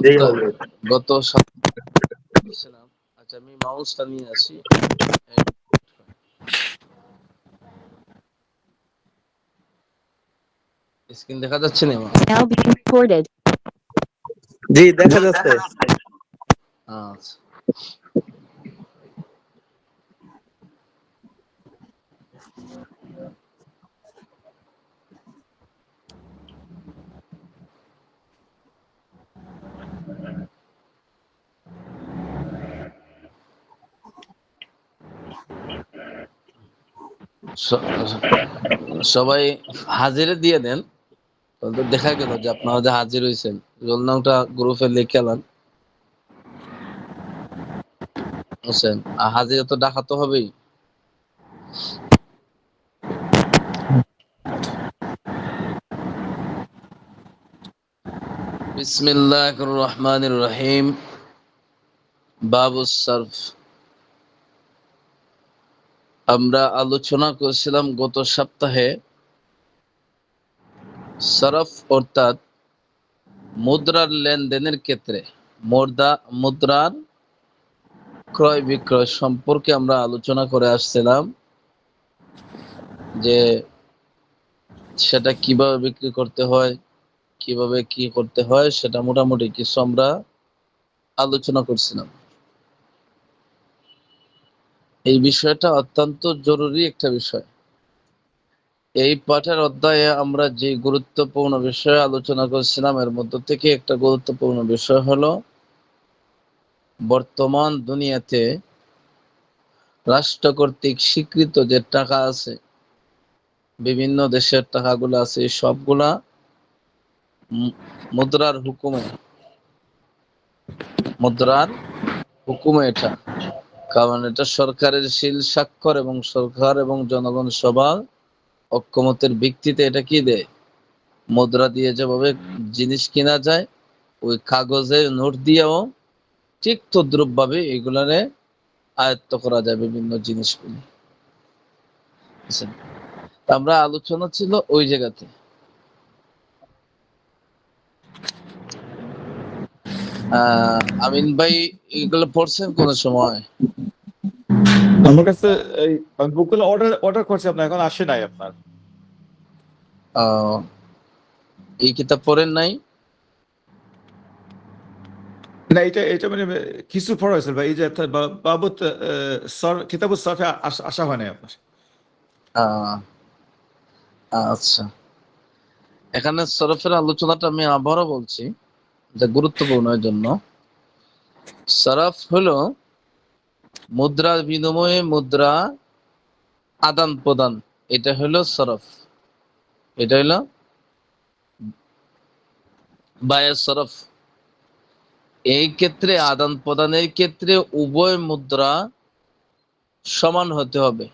জি সপ্তাহ হুজুর। গত সপ্তাহে বলছিলাম। আচ্ছা, আমি মাউসটা নিয়ে আসি। স্ক্রিন দেখা যাচ্ছে না আমার? Now being recorded. জি দেখা যাচ্ছে। আচ্ছা, সবাই হাজিরে দিয়ে দেন। তাহলে তো দেখা গেল যে আপনারা যে হাজির হয়েছেন, রোল নামটা গ্রুপে লিখে এলাম, বুঝছেন? আর হাজিরা তো ডাকা তো হবেই। বিসমিল্লাহির রহমানির রহিম। বাবুস সরফ। আমরা আলোচনা করেছিলাম গত সপ্তাহে সরফ অর্থাৎ মুদ্রার লেনদেনের ক্ষেত্রে মুদ্রার ক্রয় বিক্রয় সম্পর্কে আমরা আলোচনা করে আসছিলাম, যে সেটা কিভাবে বিক্রি করতে হয়, কিভাবে কি করতে হয়, সেটা মোটামুটি কিছু আমরা আলোচনা করছিলাম। এই বিষয়টা অত্যন্ত জরুরি একটা বিষয়। এই পাঠের অধ্যায়ে আমরা যে গুরুত্বপূর্ণ বিষয়ে আলোচনা করছিলাম, এর মধ্য থেকে একটা গুরুত্বপূর্ণ বিষয় হলো বর্তমান দুনিয়াতে রাষ্ট্র কর্তৃক স্বীকৃত যে টাকা আছে, বিভিন্ন দেশের টাকাগুলো আছে, সবগুলা মুদ্রার হুকুমে এটা, কারণ এটা সরকারের সিল স্বাক্ষর এবং সরকার এবং জনগণ সবার ঐক্যমতের ভিত্তিতে এটা কি দেয়, মুদ্রা দিয়ে যেভাবে জিনিস কেনা যায়, ওই কাগজের নোট দিয়েও ঠিক তদ্রুপ ভাবে এগুলারে আয়ত্ত করা যায় বিভিন্ন জিনিসগুলি। আমরা আলোচনা ছিল ওই জায়গাতে। আমিন ভাই এগুলো পড়ছেন কোন সময়? আমার কাছে এই বুকগুলো অর্ডার করছি, আপনার এখন আসে নাই আপনার। এই কিতাব পড়েন নাই? না, এটা মানে কিছু পড়া হয়েছিল ভাই, এই যে বাবুত কিতাবুস সরফে আসা হয় নাই আপনার। আচ্ছা, এখানে সরফের আলোচনাটা আমি আবারও বলছি, যা গুরুত্বপূর্ণ এর জন্য। সরফ হলো মুদ্রার বিনিময়ে মুদ্রা আদান প্রদান, এটা হলো সরফ। এটা হলো বায়ের সরফ। এই ক্ষেত্রে আদান প্রদানের ক্ষেত্রে উভয় মুদ্রা সমান হতে হবে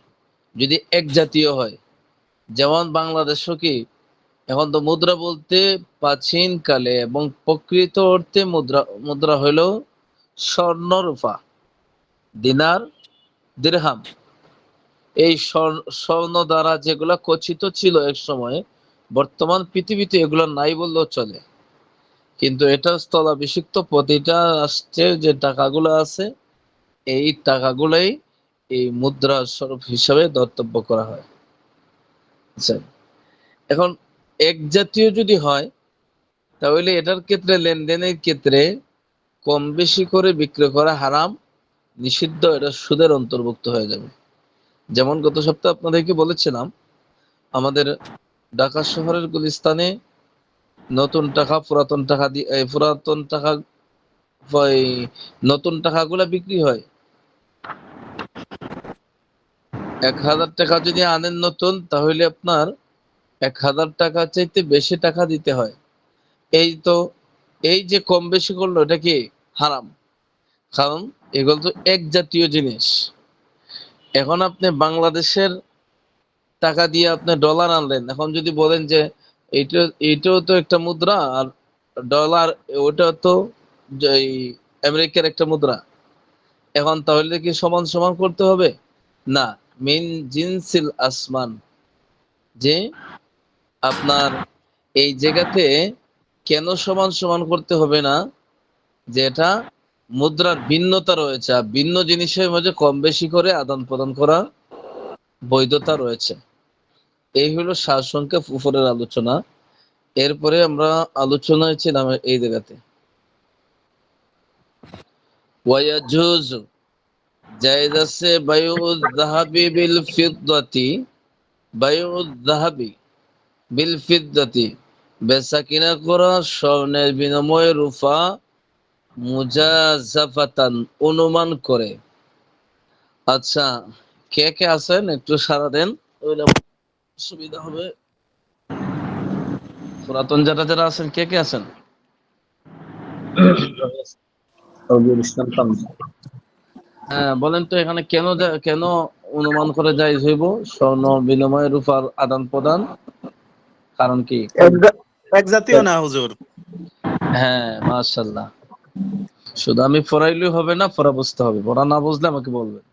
যদি এক জাতীয় হয়। যেমন বাংলাদেশও কি, এখন তো মুদ্রা বলতে প্রাচীন কালে এবং প্রকৃত অর্থে মুদ্রা হইল স্বর্ণ রূপা, দিনার, দিরহাম। এই স্বর্ণ দ্বারা যেগুলা খচিত ছিল এক সময়, বর্তমান পৃথিবীতে এগুলো নাই বললেও চলে। কিন্তু এটা স্থলাভিষিক্ত প্রতিটা রাষ্ট্রের যে টাকাগুলো আছে, এই টাকাগুলোই এই মুদ্রা স্বরূপ হিসাবে ধর্তব্য করা হয়। আচ্ছা, এখন এক জাতীয় যদি হয়, তাহলে এটার ক্ষেত্রে লেনদেনের ক্ষেত্রে কম বেশি করে বিক্রি করা হারাম, নিষিদ্ধ, এটা সুদের অন্তর্ভুক্ত হয়ে যাবে। যেমন গত সপ্তাহে আপনাদেরকে বলেছিলাম, আমাদের ঢাকা শহরের গুলিস্তানে নতুন টাকা পুরাতন টাকা দিয়ে পুরাতন টাকা নতুন টাকাগুলা বিক্রি হয়। 1000 টাকা যদি আনেন নতুন, তাহলে আপনার 1000 টাকা চাইতে বেশি টাকা দিতে হয়। এই যে কম বেশি করলো, এটা কি হারাম, কারণ এগুলো তো এক জাতীয় জিনিস। এখন আপনি বাংলাদেশের টাকা দিয়ে আপনি ডলার আনলেন, এখন যদি বলেন যে এইটাও তো একটা মুদ্রা, আর ডলার ওটা তো এই আমেরিকার একটা মুদ্রা, এখন তাহলে কি সমান সমান করতে হবে? না, মিন জিনসিল আসমান, যে আপনার এই জায়গাতে কেন সমান সমান করতে হবে না, যে এটা মুদ্রার ভিন্নতা রয়েছে, আর ভিন্ন জিনিসের মধ্যে কম বেশি করে আদান প্রদান করা বৈধতা রয়েছে। এই হলো সারসংক্ষেপ উপরের আলোচনা। এরপরে আমরা আলোচনায় ছিলাম এই জায়গাতে ওয়ায়াজুজ, জায়েজ আছে বায়ুল যাহাবি বিল ফিদ্দাতি, বায়ুল যাহাবি বিল ফিদ্দাতি, বেচা কিনা করা স্বর্ণের বিনিময়ে রূপা, মুজাজাফাতান অনুমান করে। আচ্ছা, কে কে আছেন একটু সারা দেন, ওইটা সুবিধা হবে। পুরাতন যারা যারা আছেন কে কে আছেন? হ্যাঁ বলেন তো, এখানে কেন অনুমান করে জায়েজ হইব স্বর্ণ বিনিময়ে রূপার আদান প্রদান? কারণ কি? এক জাতীয় না হুজুর। হ্যাঁ মাশাআল্লাহ, শুধু আমি পড়াইলেই হবে না, পড়া বুঝতে হবে। পড়া না বুঝলে আমাকে বলবেন।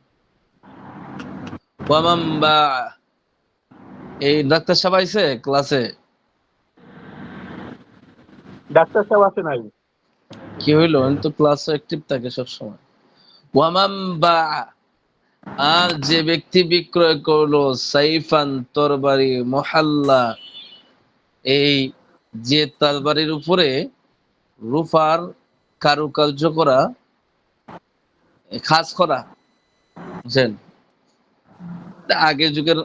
ওয়ামাম বা, এই ডাক্তার সাহেব আইছে ক্লাসে? ডাক্তার সাহেব আছে নাই? কি হইলো? আমি তো ক্লাসে অ্যাক্টিভ থাকে সব সময়। ওয়ামাম বা, আর যে ব্যক্তি বিক্রয় করলো সাইফান তরবারি, মুহাল্লা, এই যে তরবারির উপরে রূপার কারুকার্য করা, খাস করা, বুঝছেন? আগের যুগের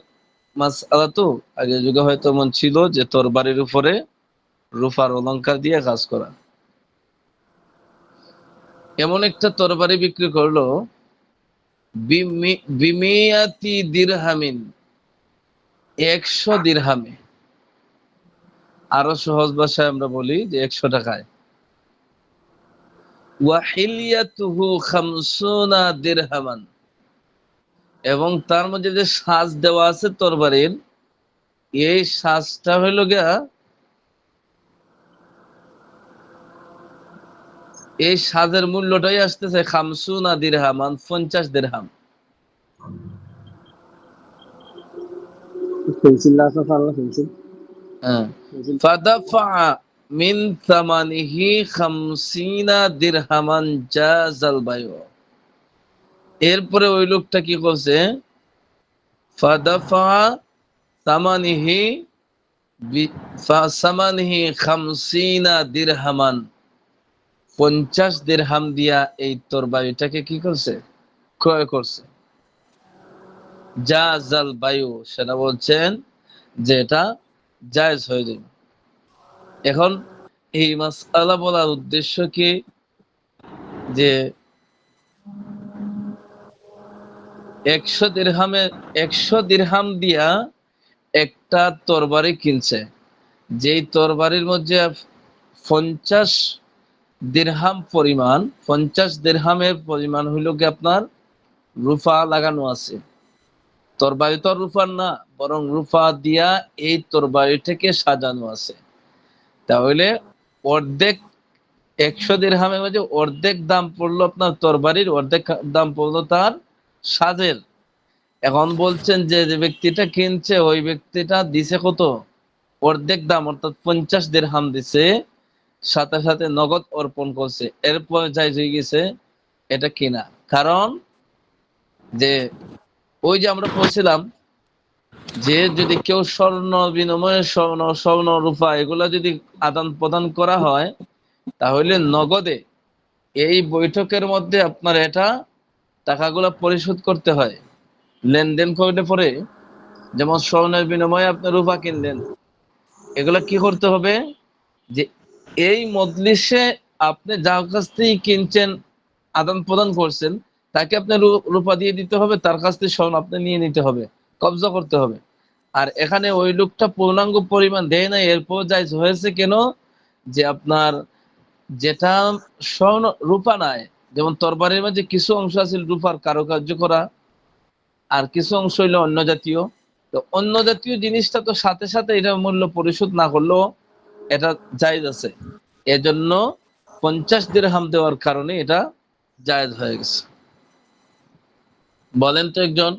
মাসআলা তো, আগের যুগে হয়তো এমন ছিল যে তরবারির উপরে রূপার অলংকার দিয়ে কাজ করা। এমন একটা তরবারি বিক্রি করলো বিমিয়াতি দিরহামিন, 100 দিরহামে। আরো সহজ ভাষায় আমরা বলি যে 100 টাকায়। ওয়াহিলিয়াতুহু 50 দিরহামান, এবং তার মধ্যে যে সাজ দেওয়া আছে তরবারির, এই সাজটা হইল গিয়া, এই সাজের মূল্যটাই আসতেছে 50 দিরহামান, 50 দিরহাম। হ্যাঁ, ফাদাফা মিন থামানিহি 50 দিরহামান জাযাল বাইউ। এরপরে ওই লোকটা কি করছে? ফাদাফা সামানিহি সামানিহি 50 দিরহামান, 50 দিরহাম দিয়া এই তরবারিটাকে কি করছে? ক্রয় করছে। জাযাল বাইউ, সেটা বলছেন যে এটা জায়েজ হয়ে যাবে। এখন এই মাসআলা বলার উদ্দেশ্য কি? যে 100 দিরহাম দিয়া একটা তরবারি কিনছে, যেই তরবারির মধ্যে 50 দিরহাম পরিমাণ, 50 দিরহামের পরিমাণ হইল কি আপনার রূপা লাগানো আছে। তরবারি তো রূপার না, বরং রূপা দিয়া এই তরবারিটাকে সাজানো আছে। তাহলে অর্ধেক, 100 দিরহামের মধ্যে অর্ধেক দাম পড়লো আপনার তরবারির, অর্ধেক দাম পড়লো তার সাজের। এখন বলছেন যে যে ব্যক্তিটা কিনছে ওই ব্যক্তিটা দিছে কত? অর্ধেক দাম, অর্থাৎ 50 দিরহাম দিছে, সাথে সাথে নগদ অর্পণ করছে। এরপর জায়েজ হয়ে গেছে এটা কিনা। কারণ যে ওই যে আমরা বলছিলাম যে যদি কেউ স্বর্ণ বিনিময়ে স্বর্ণ রূপা এগুলা যদি আদান প্রদান করা হয়, তাহলে নগদে এই বৈঠকের মধ্যে আপনার এটা টাকাগুলো পরিশোধ করতে হয়। লেনদেন করলে পরে, যেমন স্বর্ণের বিনিময়ে আপনি রূপা কিনলেন, এগুলা কি করতে হবে? যে এই মজলিসে আপনি যার কাছ থেকে কিনছেন, আদান প্রদান করছেন, তাকে আপনি রূপা দিয়ে দিতে হবে, তার কাছ থেকে স্বর্ণ আপনি নিয়ে নিতে হবে, কবজা করতে হবে। আর এখানে ওই লোকটা পূর্ণাঙ্গ পরিমাণ দেয় না, এরপর জায়েজ হয়েছে কেন? যে আপনার যেটা স্বর্ণ রূপা নাই, যেমন তরবারির মধ্যে কিছু অংশ আছে রূপার কারুকার্য করা, আর কিছু অংশ হইলো অন্য জাতীয়। তো অন্য জাতীয় জিনিসটা তো সাথে সাথে এটা মূল্য পরিশোধ না করলেও এটা জায়েজ আছে। এজন্য 50 দিরহাম দেওয়ার কারণে এটা জায়েজ হয়ে গেছে। বলেন তো একজন,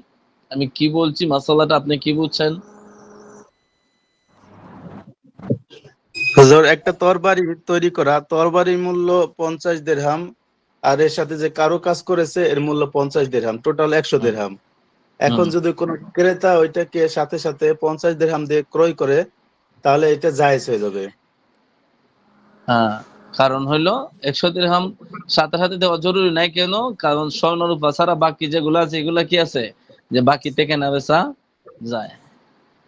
আমি কি বলছি মাসালাটা আপনি কি বুঝছেন? হুজুর, একটা তরবারি তৈরি করা, তরবারির মূল্য 50 দিরহাম, আর এর সাথে যে কারো কাজ করেছে এর মূল্য 50 দিরহাম, টোটাল 100 হুম, দিরহাম। এখন হুম, যদি কোনো ক্রেতা ওইটাকে সাথে সাথে 50 দিরহাম দিয়ে ক্রয় করে, তাহলে এটা জায়েজ হয়ে যাবে। হ্যাঁ, কারণ হইলো 100 দিরহাম সাথে সাথে দেওয়া জরুরি নাই কেন? কারণ স্বর্ণ রূপা ছাড়া বাকি যেগুলো আছে এগুলা কি আছে, যে বাকিতে কেনা বেচা যায়।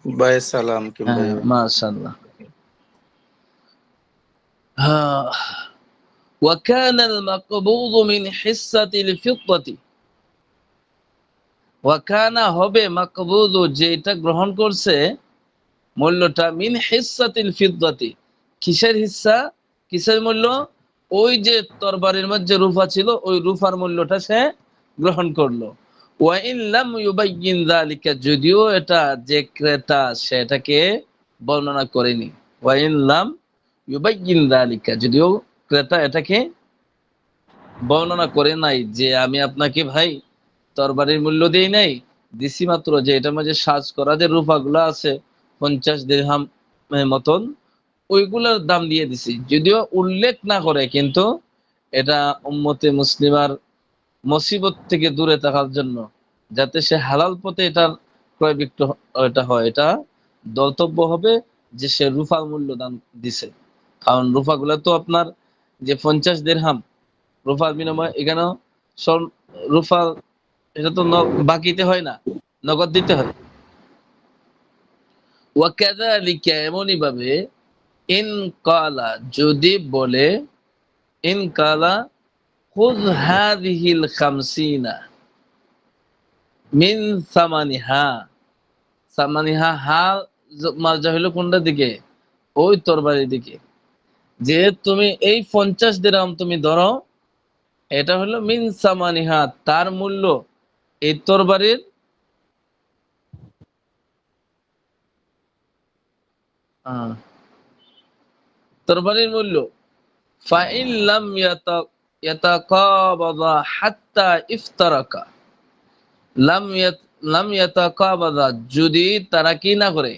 ভাই সালাম কিংবা হ্যাঁ, মাশাআল্লাহ। হ্যাঁ, وكان المقبوض من حصة الفضة ওয়াকানা হবে মাকবুদ, যেটা গ্রহণ করছে মূল্যটা মিন হিসাতিল ফিদ্দাতি, কিসের হিস্সা, কিসের মূল্য? ওই যে তরবারির মধ্যে রূপা ছিল ওই রূপার মূল্যটা সে গ্রহণ করলো। ওয়া ইন লাম ইউবাইয়িন যালিকা, যদিও এটা যে ক্রেতা সেটাকে বর্ণনা করেনি। ওয়া ইন লাম ইউবাইয়িন যালিকা, যদিও ক্রেতা এটাকে বর্ণনা করে নাই যে আমি আপনাকে ভাই তরবারির মূল্য দেই নাই, দিছি মাত্র যে এটার মাঝে সাজ করা যে রূপাগুলো আছে 50 দিরহাম মতন, ওইগুলোর দাম দিয়ে দিছি, যদিও উল্লেখ না করে, কিন্তু এটা উম্মতে মুসলিমার মুসিবত থেকে দূরে থাকার জন্য, যাতে সে হালাল পথে এটার ক্রয় বিক্রয় এটা হয়, এটা দর্তব্য হবে যে সে রূপার মূল্য দাম দিছে। কারণ রূপাগুলো তো আপনার যে 50 দিরহাম রূপার বিনিময়ে, এখানেও রূপা এটা তো বাকিতে হয় না, নগদ দিতে হয়। ওয়াকাযালিকা, এমনই ভাবে, ইন কালা, যদি বলে, ইন কালা খুয হাযিহিল খামসিনা মিন সামানিহা, সামানিহা হা মার্জা হইলো কোনটার দিকে? ওই তরবারির দিকে, যে তুমি এই 50 দিরহাম তুমি ধরো, এটা হলো মিন সামানিহা, তার মূল্য, এই তরবারির তরবারির মূল্য। ফাইন লাম ইয়াতাকাবাদা হাত্তা ইফতারাকা, লাম ইয়াতাকাবাদা, যদি তারা কি না করে,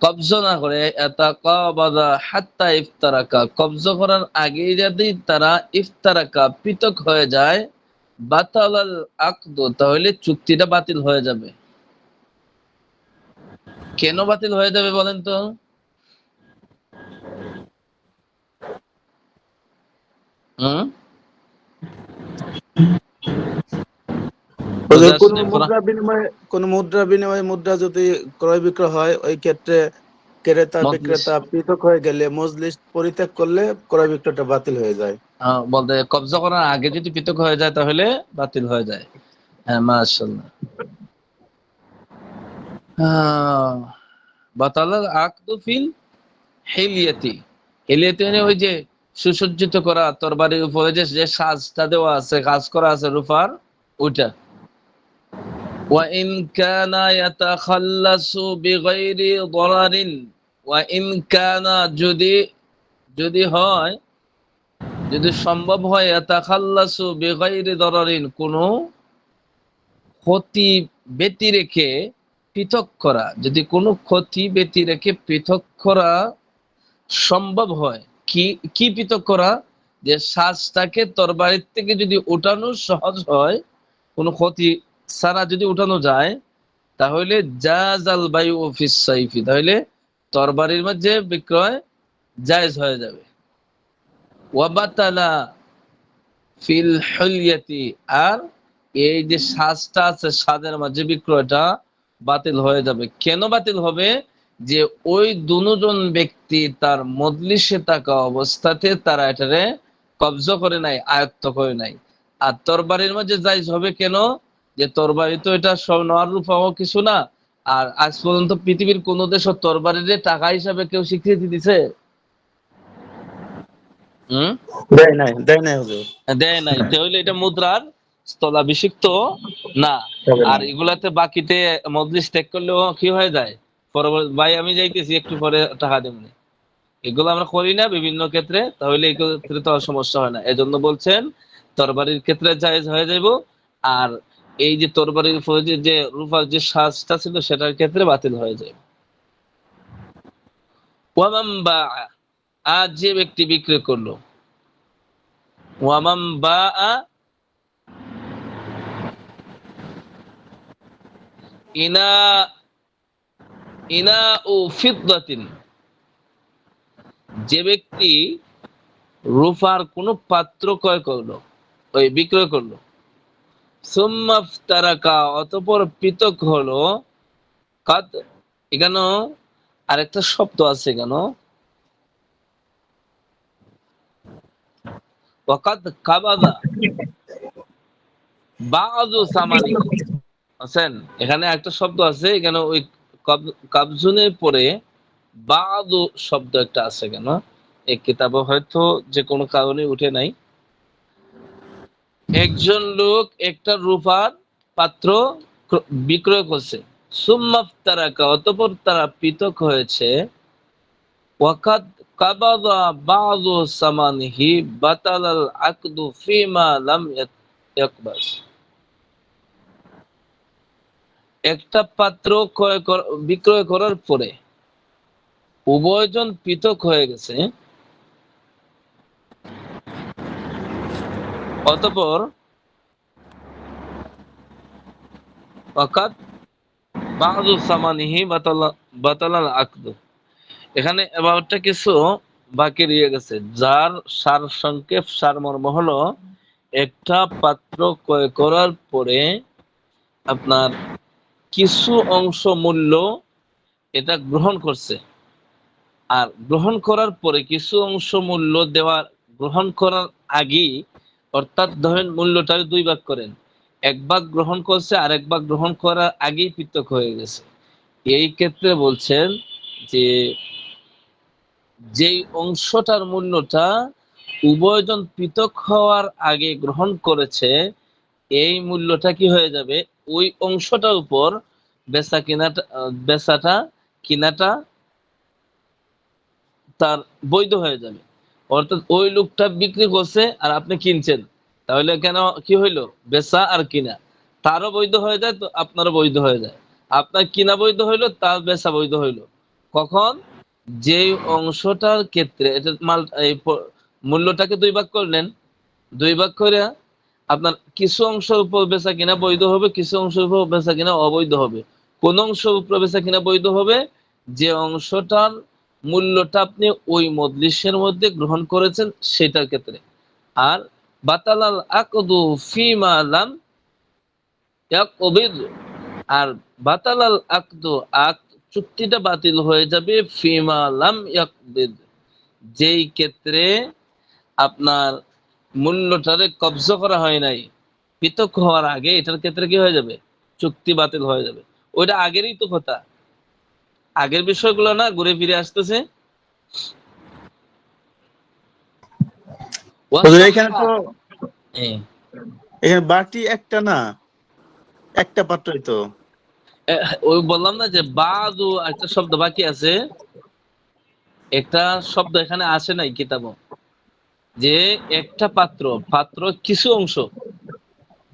কবজ না করে, ইয়াতাকাবাদা হাত্তা ইফতারাকা, কবজ করার আগেই যদি তারা ইফতারাকা পৃথক হয়ে যায়, বাতালাল আকদ, তাহলে চুক্তিটা বাতিল হয়ে যাবে। কেন বাতিল হয়ে যাবে বলেন তো? হুম, হুজুর, বুঝে আসছে পড়া? কোন মুদ্রা বিনিময়ে মুদ্রা যদি ক্রয় বিক্রয় হয়, ওই ক্ষেত্রে ক্রেতা মজলিস, বিক্রেতা পৃথক হয়ে গেলে, মজলিস পরিত্যাগ করলে ক্রয় বিক্রয়টা বাতিল হয়ে যায়। বলতে কবজা করার আগে যদি পৃথক হয়ে যায় তাহলে বাতিল হয়ে যায়। হ্যাঁ, মাশাআল্লাহ। বাতালাল আকদু ফিল হিলিয়াতি, হিলিয়াতি মানে ওই যে সুসজ্জিত করা তরবারির উপরে যে যে সাজটা দেওয়া আছে, কাজ করা আছে রূপার, ওইটা। ওয়া ইন কানা ইয়াতাখাল্লাসু বিগাইরি দারারিন, ওয়া ইন কানা, যদি যদি হয়, যদি সম্ভব হয়, ইয়াতাখাল্লাসু বিগাইরি দারারিন, কোনো ক্ষতি ব্যতি রেখে পৃথক করা, যদি কোনো ক্ষতি ব্যতি রেখে পৃথক করা সম্ভব হয়, কি কি পৃথক করা? যে শ্বাসটাকে তরবারির থেকে যদি উঠানো সহজ হয়, কোনো ক্ষতি ছাড়া যদি উঠানো যায়, তাহলে জাযাল বাইউ ফিস সাইফি, তাহলে তরবারির মধ্যে বিক্রয় জায়েজ হয়ে যাবে। ওয়া বাতালা ফিল হুলিয়াতি, আর এই যে সাজটা আছে সাজের মাঝে বিক্রয়টা বাতিল হয়ে যাবে। কেন বাতিল হবে? যে ওই দুজন ব্যক্তি তার মজলিসে থাকা অবস্থাতে তারা এটারে কবজ করে নাই, আয়ত্ত করে নাই। আর তরবারির মাঝে জায়েজ হবে কেন? যে তরবারি তো এটা স্বর্ণ রূপাও কিছু না। আর আজ পর্যন্ত পৃথিবীর কোন দেশ তরবারির টাকা হিসাবে কেউ স্বীকৃতি দিছে? হম, দেয় নাই হুজুর। দেয় নাই। তাহলে এটা মুদ্রার স্থলাভিষিক্ত না। হবে না। আর এগুলাতে বাকিতে মজলিস ত্যাগ করলেও কি হয়ে যায়, পরবর্তী ভাই আমি যাইতেছি একটু পরে টাকা দেবেন, এগুলো আমরা করি না বিভিন্ন ক্ষেত্রে, তাহলে এই ক্ষেত্রে তো আর সমস্যা হয় না। এজন্য বলছেন তরবারির ক্ষেত্রে জায়েজ হয়ে যাইব, আর এই যে তরবারির উপরে যে রূপার যে সাজটা ছিল সেটার ক্ষেত্রে বাতিল হয়ে যায়। ওয়ামান বাআ, আর যে ব্যক্তি বিক্রয় করলো, ওয়ামান বাআ ইনা ইনা ও ফিদ্দাতিন, যে ব্যক্তি রূপার কোন পাত্র ক্রয় করলো, ওই বিক্রয় করলো, সুম্মা ইফতারাকা, অতঃপর পৃথক হলো, কাদ, এখানে আরেকটা শব্দ আছে, এখানে ওয়াকাদ কাবাদা বাযু সামানি আছেন, এখানে একটা শব্দ আছে, এখানে ওই কাবজুনের পরে বাযু শব্দ একটা আছে, কেন এই কিতাবে হয়তো যে কোনো কারণে উঠে নাই। একজন লোক একটা রূপার পাত্র বিক্রয় করছে, সুম্মা ইফতারাকা, অতঃপর তারা পৃথক হয়েছে, ওয়াকাদ কাবাদা বাযু সামানিহি বাতালাল আকদু ফিমা লাম ইয়াকবাস, একটা পাত্র বিক্রয় করার পরে উভয়জন পৃথক হয়ে গেছে, অতঃপর ওয়াকাদ বাযু সামানিহি বাতালাল আকদু, এখানে এবারটা কিছু বাকি রয়ে গেছে, যার সার সংক্ষেপ সারমর্ম হলো একটা পাত্র ক্রয় করার পরে আপনার কিছু অংশ মূল্য এটা গ্রহণ করছে, আর গ্রহণ করার পরে কিছু অংশ মূল্য দেওয়ার, গ্রহণ করার আগেই, অর্থাৎ ধরেন মূল্যটা দুই ভাগ করেন, এক ভাগ গ্রহণ করছে আর এক ভাগ গ্রহণ করার আগেই পৃথক হয়ে গেছে, এই ক্ষেত্রে বলছেন যে যেই অংশটার মূল্যটা উভয়জন পৃথক হওয়ার আগে গ্রহণ করেছে, এই মূল্যটা কি হয়ে যাবে, ওই অংশটার উপর কিনাটা তার বৈধ হয়ে যাবে। অর্থাৎ ওই লোকটা বিক্রি করছে আর আপনি কিনছেন, তাহলে কেন কি হইলো, বেচা আর কিনা তারও বৈধ হয়ে যায়, তো আপনারও বৈধ হয়ে যায়, আপনার কিনা বৈধ হইলো, তার বেচা বৈধ হইলো। কখন, যে অংশটার ক্ষেত্রে এটা মাল, এই মূল্যটাকে দুই ভাগ করলেন, দুই ভাগ করে আপনার কিছু অংশের উপর বেচা কিনা বৈধ হবে, কিছু অংশের উপর বেচা কিনা অবৈধ হবে। কোন অংশের উপর বেচা কিনা বৈধ হবে, যে অংশটার মূল্যটা আপনি ওই মজলিসের মধ্যে গ্রহণ করেছেন সেটার ক্ষেত্রে। আর বাতালাল আকদু ফিমা লাম ইয়াকবিদ, আর বাতালাল আকদু, চুক্তিটা বাতিল হয়ে যাবে, ফিমা লাম ইয়াকবিদ, যেই ক্ষেত্রে আপনার মূল্যটারে কবজা করা হয় নাই, পৃথক হওয়ার আগে এটার ক্ষেত্রে কি হয়ে যাবে, চুক্তি বাতিল হয়ে যাবে। ওইটা আগেরই তো কথা, আগের বিষয়গুলো না ঘুরে ফিরে আসতেছে। হুজুর, এখানে তো হ্যাঁ, এখানে বাটি একটা না, একটা পাত্রই তো। ওই বললাম না যে বাদু একটা শব্দ বাকি আছে, একটা শব্দ এখানে আসে নাই কিতাব, যে একটা পাত্র কিছু অংশ,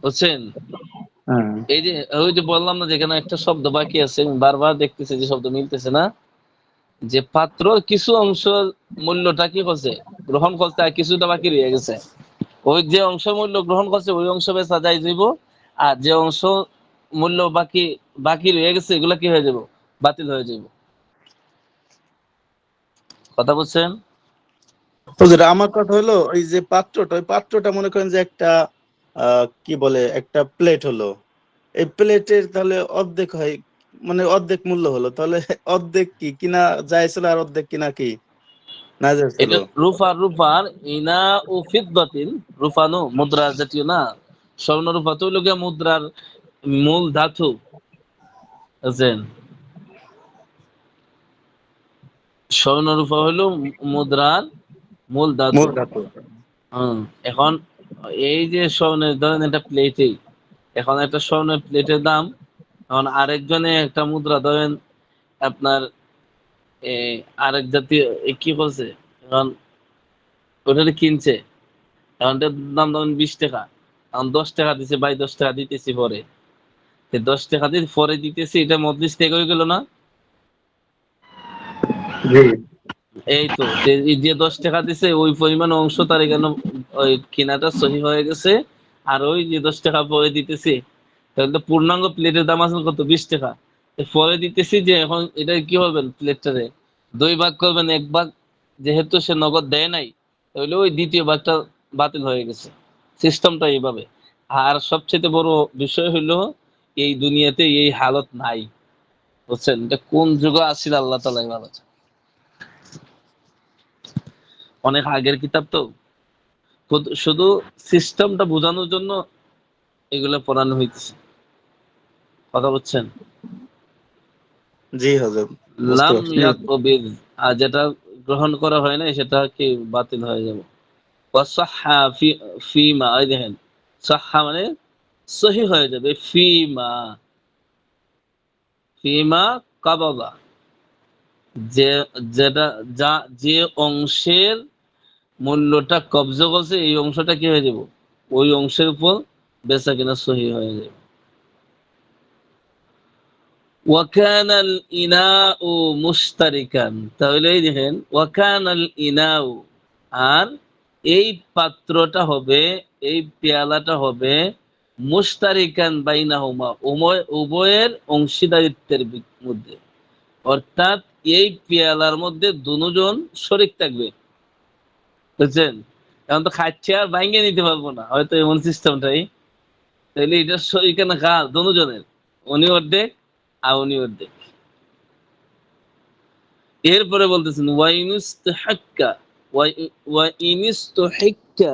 বুঝছেন? হ্যাঁ, এই যে ওই যে বললাম না, যেখানে একটা শব্দ বাকি আছে, বারবার দেখতেছে যে শব্দ মিলতেছে না, যে পাত্র কিছু অংশ মূল্যটা কি করছে, গ্রহণ করতে, আর কিছুটা বাকি রয়ে গেছে, ওই যে অংশ মূল্য গ্রহণ করছে ওই অংশ বেচা যায় যাইব, আর যে অংশ মূল্য বাকি বাকি রয়ে গেছে এগুলা কি হয়ে যাব, বাতিল হয়ে যাব। কথা বুঝছেন? হুজুর আমার কথা হলো ওই যে পাত্রটা, ওই পাত্রটা মনে করেন যে একটা কি বলে, একটা প্লেট হলো, এই প্লেটের তাহলে অর্ধেক হয়, মানে অর্ধেক মূল্য হলো, তাহলে অর্ধেক কি কিনা যাইছিল আর অর্ধেক কিনা কি না যাইছিল? এটা রূপার ইনা ও ফিদ্দাতিন, রূপানো মুদ্রা জাতীয় না, স্বর্ণ রূপা তো লোকে মুদ্রার মূল ধাতু, বুঝছেন? স্বর্ণ রূপা হলো মুদ্রার মূল ধাতু। মূল ধাতু। এখন এই যে স্বর্ণের, ধরেন একটা প্লেটেই, এখন একটা স্বর্ণের প্লেটের দাম, এখন আরেকজনে একটা মুদ্রা ধরেন আপনার আরেক জাতীয় কি বলছে, এখন ওটা কিনছে, এখন এটার দাম ধরেন 20 টাকা, এখন 10 টাকা দিছে, ভাই 10 টাকা দিতেছি পরে, 10 টাকা দিয়ে পরে দিতেছি, এটা মজলিস থেকে হয়ে গেল না? জি। এই তো এই যে 10 টাকা দিছে ওই পরিমাণ অংশ তার এখানে ওই কেনাটা সহি হয়ে গেছে, আর ওই যে 10 টাকা পরে দিতেছি, তাহলে তো পূর্ণাঙ্গ প্লেটের দাম আছে কত, 20 টাকা। পরে দিতেছি যে এখন এটা কি করবেন, প্লেটটারে 2 ভাগ করবেন, 1 ভাগ যেহেতু সে নগদ দেয় নাই, তাহলে ওই দ্বিতীয় ভাগটা বাতিল হয়ে গেছে। সিস্টেমটা এইভাবে। আর সবচেয়ে বড় বিষয় হলো এই দুনিয়াতে এই হালত নাই, বুঝছেন? এটা কোন যুগে আসছিল আল্লাহ তাআলাই ভালো জানে। অনেক আগের কিতাব তো, শুধু সিস্টেমটা বোঝানোর জন্য এগুলো পড়ানো হইতেছে। কথা বুঝছেন? জি হযরত, বুঝতে লাম পারছি। ইয়াকবিদ, আর যেটা গ্রহণ করা হয় না সেটা কি বাতিল হয়ে যাবে। ওয়াসাহহা ফিমা, এই দেখেন সাহহা মানে সহি হয়ে যাবে, ফিমা কাবাদা, যে যেটা যে অংশের মূল্যটা কবজা করছে এই অংশটা কি হয়ে যাবে, ওই অংশের উপর বেচা কিনা সহি হয়ে যাবে। ওয়াকানাল ইনাউ মুশতারিকান, তাহলে এই দেখেন ওয়াকানাল ইনাউ, আর এই পাত্রটা হবে, এই পেয়ালাটা হবে মুশতারিকান বাইনাহুমা, উভয়ের অংশীদারিত্বের মধ্যে। অর্থাৎ এই পেয়ালার মধ্যে দুজন শরিক থাকবে, বুঝছেন? এখন তো খাচ্ছে আর ভাঙ্গে নিতে পারবো না, হয়তো এমন সিস্টেমটাই। তাহলে এটা শরিকানা কার, দুজনের, উনি অর্ধেক আর উনি অর্ধেক। এরপরে বলতেছেন ওয়াইনুস্তাহাক্কা, ওয়াইনুস্তাহাক্কা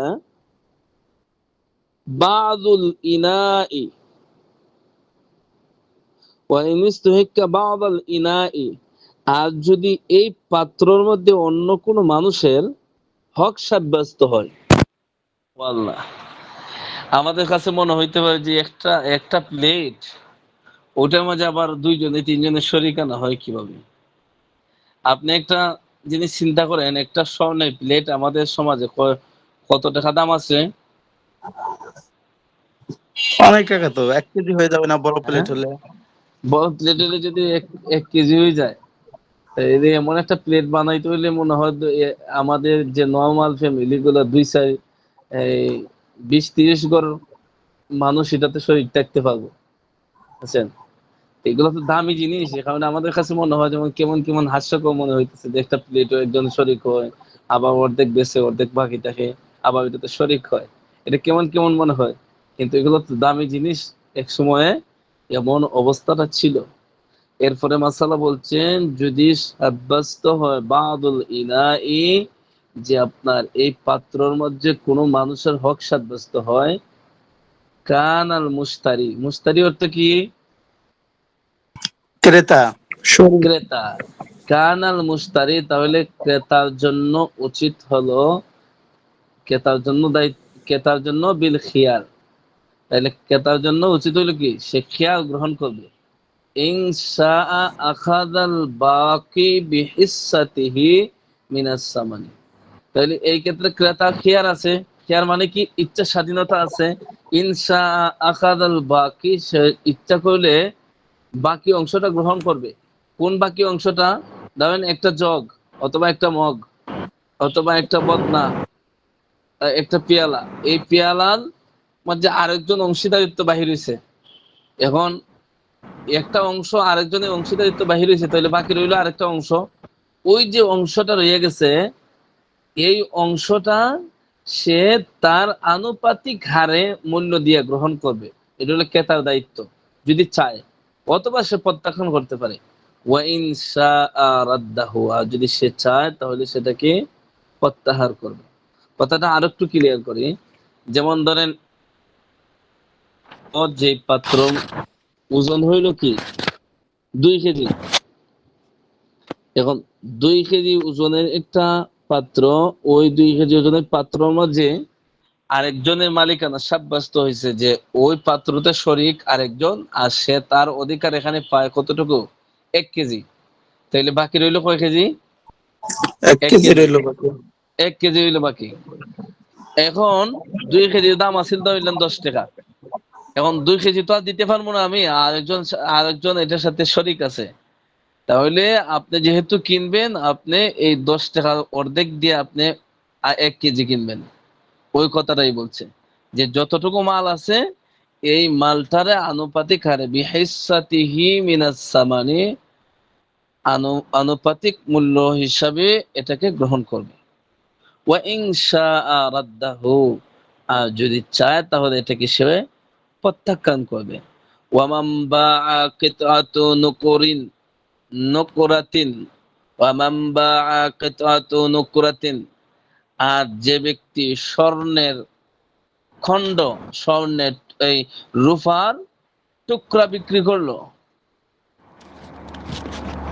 বাযুল ইনাই, ওয়াইনুস্তাহাক্কা বাযুল ইনাই, আর যদি এই পাত্রর মধ্যে অন্য কোনো মানুষের হক সাব্যস্ত হয়, ওয়াল্লাহ, আমাদের কাছে মনে হইতে পারে যে একটা একটা প্লেট, ওটার মাঝে আবার 2 জনে 3 জনের শরিকানা হয় কিভাবে? আপনি একটা জিনিস চিন্তা করেন, একটা স্বর্ণের প্লেট আমাদের সমাজে কত টাকা দাম আছে? অনেক টাকা তো, 1 কেজি হয়ে যাবে না বড় হ্যাঁ, প্লেট হলে? বড় প্লেট হলে যদি এক কেজি হয়ে যায়, তাহলে এমন একটা প্লেট বানাইতে হইলে মনে হয় আমাদের যে নর্মাল ফ্যামিলি গুলো 2 4 এই 20 30 ঘর মানুষ এটাতে শরীর থাকতে পারবো, বুঝছেন? এগুলো তো দামি জিনিস, এ কারণে আমাদের কাছে মনে হয় যেমন কেমন কেমন হাস্যকর মনে হইতেছে যে একটা প্লেটও একজন শরিক হয়, আবার অর্ধেক বেছে অর্ধেক বাকি থাকে, আবার এটাতে শরিক হয়, এটা কেমন কেমন মনে হয়। কিন্তু এগুলো তো দামি জিনিস, এক সময়ে এমন অবস্থাটা ছিল। এরপরে মাসালা বলছেন যদি সাব্যস্ত হয় বাদুল ইনাই, যে আপনার এই পাত্রর মধ্যে কোনো মানুষের হক সাব্যস্ত হয়, কান আল মুস্তারি, মুস্তারি অর্থ কি? ক্রেতা, শরীর। ক্রেতা। কানাল মুস্তারি, তাহলে ক্রেতার জন্য উচিত হলো, ক্রেতার জন্য ক্রেতার জন্য বিল খিয়ার, তাহলে ক্রেতার জন্য উচিত হলো কি, সে খিয়ার গ্রহণ করবে। ইনশা আখাযাল বাকি বিহিসাতিহি মিনাস সামানি, তাহলে এই ক্ষেত্রে ক্রেতা খিয়ার আছে। খিয়ার মানে কি, ইচ্ছা স্বাধীনতা আছে। ইনশা আখাযাল বাকি, সে ইচ্ছা করলে বাকি অংশটা গ্রহণ করবে। কোন বাকি অংশটা? ধরেন একটা জগ, অথবা একটা মগ, অথবা একটা বদনা, একটা পেয়ালা, এই পেয়ালার মধ্যে আরেকজন অংশীদারিত্ব বাহির হয়েছে। এখন একটা অংশ আরেকজনের অংশীদারিত্ব বাহির হয়েছে, তাহলে বাকি রইল আরেকটা অংশ। ওই যে অংশটা রয়ে গেছে, এই অংশটা সে তার আনুপাতিক হারে মূল্য দিয়ে গ্রহণ করবে। এটা হলো ক্রেতার দায়িত্ব, যদি চায়, অথবা সে প্রত্যাখ্যান করতে পারে। ওয়াইন শাআ রাদ্দাহু, আর যদি সে চায় তাহলে সেটাকে প্রত্যাহার করবে। কথাটা আরো একটু ক্লিয়ার করি। যেমন ধরেন ওর যে পাত্র ওজন হইল কি 2 কেজি, এখন 2 কেজি ওজনের একটা পাত্র, ওই 2 কেজি ওজনের পাত্রের মাঝে আরেকজনের মালিকানা সাব্যস্ত হয়েছে যে ওই পাত্রতে শরিক আরেকজন, আর সে তার অধিকার এখানে পায় কতটুকু, 1 কেজি। তাইলে বাকি রইল কয় কেজি? এক এক কেজি কেজি রইলো বাকি। 1 কেজি হইলো বাকি। এখন 2 কেজির দাম আছিল তো হইলেন 10 টাকা। এখন 2 কেজি তো আর দিতে পারবো না আমি, আরেকজন এটার সাথে শরিক আছে। তাহলে আপনি যেহেতু কিনবেন, আপনি এই 10 টাকার অর্ধেক দিয়ে আপনি 1 কেজি কিনবেন। ওই কথাটাই বলছে যে যতটুকু মাল আছে এই মালটারে আনুপাতিক হারে বিহিসাতিহি মিনাস সামানি, আনুপাতিক মূল্য হিসাবে এটাকে গ্রহণ করবে। ওয়া ইন শাআ রাদ্দাহু, আর যদি চায় তাহলে এটাকে সে প্রত্যাখ্যান করবে। ওয়া মান বাআ কিতআতু নুকুরিন নুকরাতিন, ওয়া মান বাআ কিতআতু নুকরাতিন, আর যে ব্যক্তি স্বর্ণের খণ্ড, স্বর্ণের এই রূপার টুকরা বিক্রি করলো,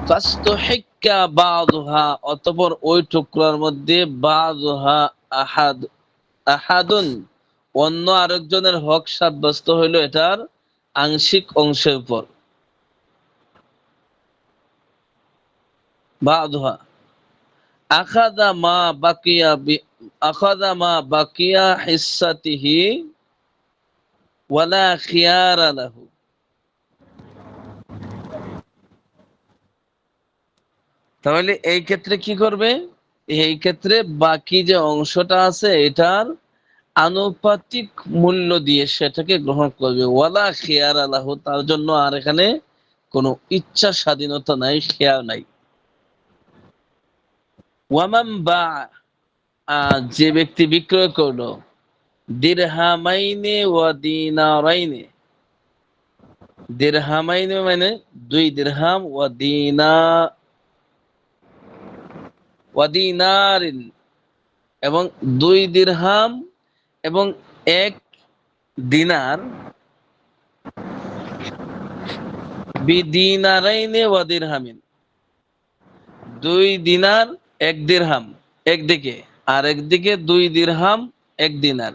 ফাস্তুহিক্কা বাযুহা, অতঃপর ওই টুকরার মধ্যে বাযুহা আহাদুন, অন্য আরেকজনের হক সাব্যস্ত হইল এটার আংশিক অংশের উপর। বাযুহা আখাযা মা বাকিয়া হিস্সাতিহি ওয়ালা খিয়ারা লাহু। তাহলে এই ক্ষেত্রে কি করবে? এই ক্ষেত্রে বাকি যে অংশটা আছে এটার আনুপাতিক মূল্য দিয়ে সেটাকে গ্রহণ করবে। ওয়ালা খিয়ারা লাহু, তার জন্য আর এখানে কোনো ইচ্ছা স্বাধীনতা নাই, খেয়াল নাই। ওয়ামান বা, যে ব্যক্তি বিক্রয় করলো, দিরহামাইনে ওয়া দিনারাইনে, দিরহামাইনে মানে 2 দিরহাম, ওয়া দিনারিন, এবং 2 দিরহাম এবং 1 দিনার, বিদিনারাইনে ওয়া দিরহামিন, 2 দিনার 1 দিরহাম একদিকে, আর একদিকে 2 দিরহাম 1 দিনার।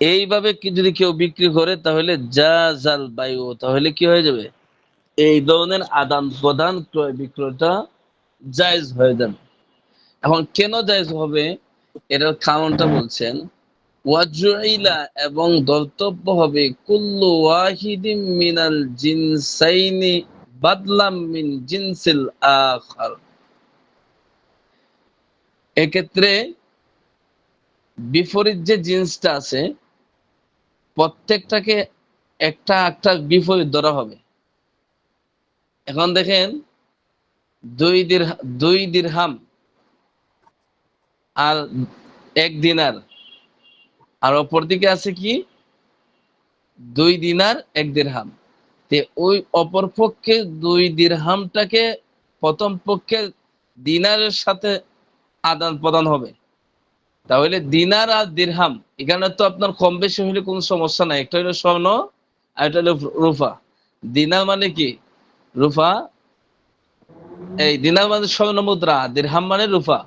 এইভাবে কি যদি কেউ বিক্রি করে তাহলে জাযাল বাইউ, তাহলে কি হয়ে যাবে? এই ধরনের আদান প্রদান ক্রয় বিক্রয়টা জায়েজ হয়ে যাবে। এখন কেন জায়েজ হবে এটার কারণটা বলছেন, ওয়াজুইলা, এবং ধর্তব্য হবে, কুল্লু ওয়াহিদিন মিনাল জিনসাইনি বাদলাম মিন জিনসিল আখার। এক্ষেত্রে বিপরীত যে জিন্সটা আছে প্রত্যেকটাকে একটা একটা বিপরীত ধরা হবে। এখন দেখেন 2 দিরহাম আর 1 দিনার, আর অপর দিকে আছে কি 2 দিনার 1 দিরহাম। তে ওই অপর পক্ষে 2 দিরহামটাকে প্রথম পক্ষের দিনারের সাথে আদান প্রদান হবে। তাহলে দিনার আর দিরহাম এখানে তো আপনার কম বেশি হলে কোনো সমস্যা নাই। একটা হলো স্বর্ণ আর একটা হলো রূপা। দিনার মানে কি? রূপা। এই দিনার মানে স্বর্ণ মুদ্রা, দিরহাম মানে রূপা,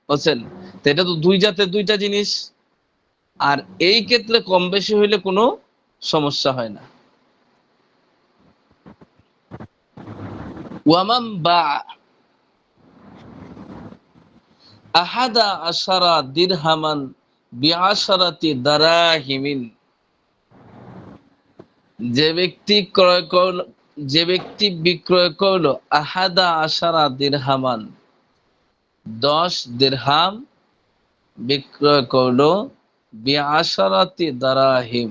বুঝছেন? তো এটা তো 2 জাতের 2টা জিনিস, আর এই ক্ষেত্রে কম বেশি হইলে কোনো সমস্যা হয় না। ওয়ামান বা আহাদা আশারা দিরহামান বিআশারাতি দারাহিমিন, যে ব্যক্তি বিক্রয় করলো আহাদা আশারা দিরহামান, 10 দিরহাম বিক্রয় করলো, বিআশারাতি দারাহিম,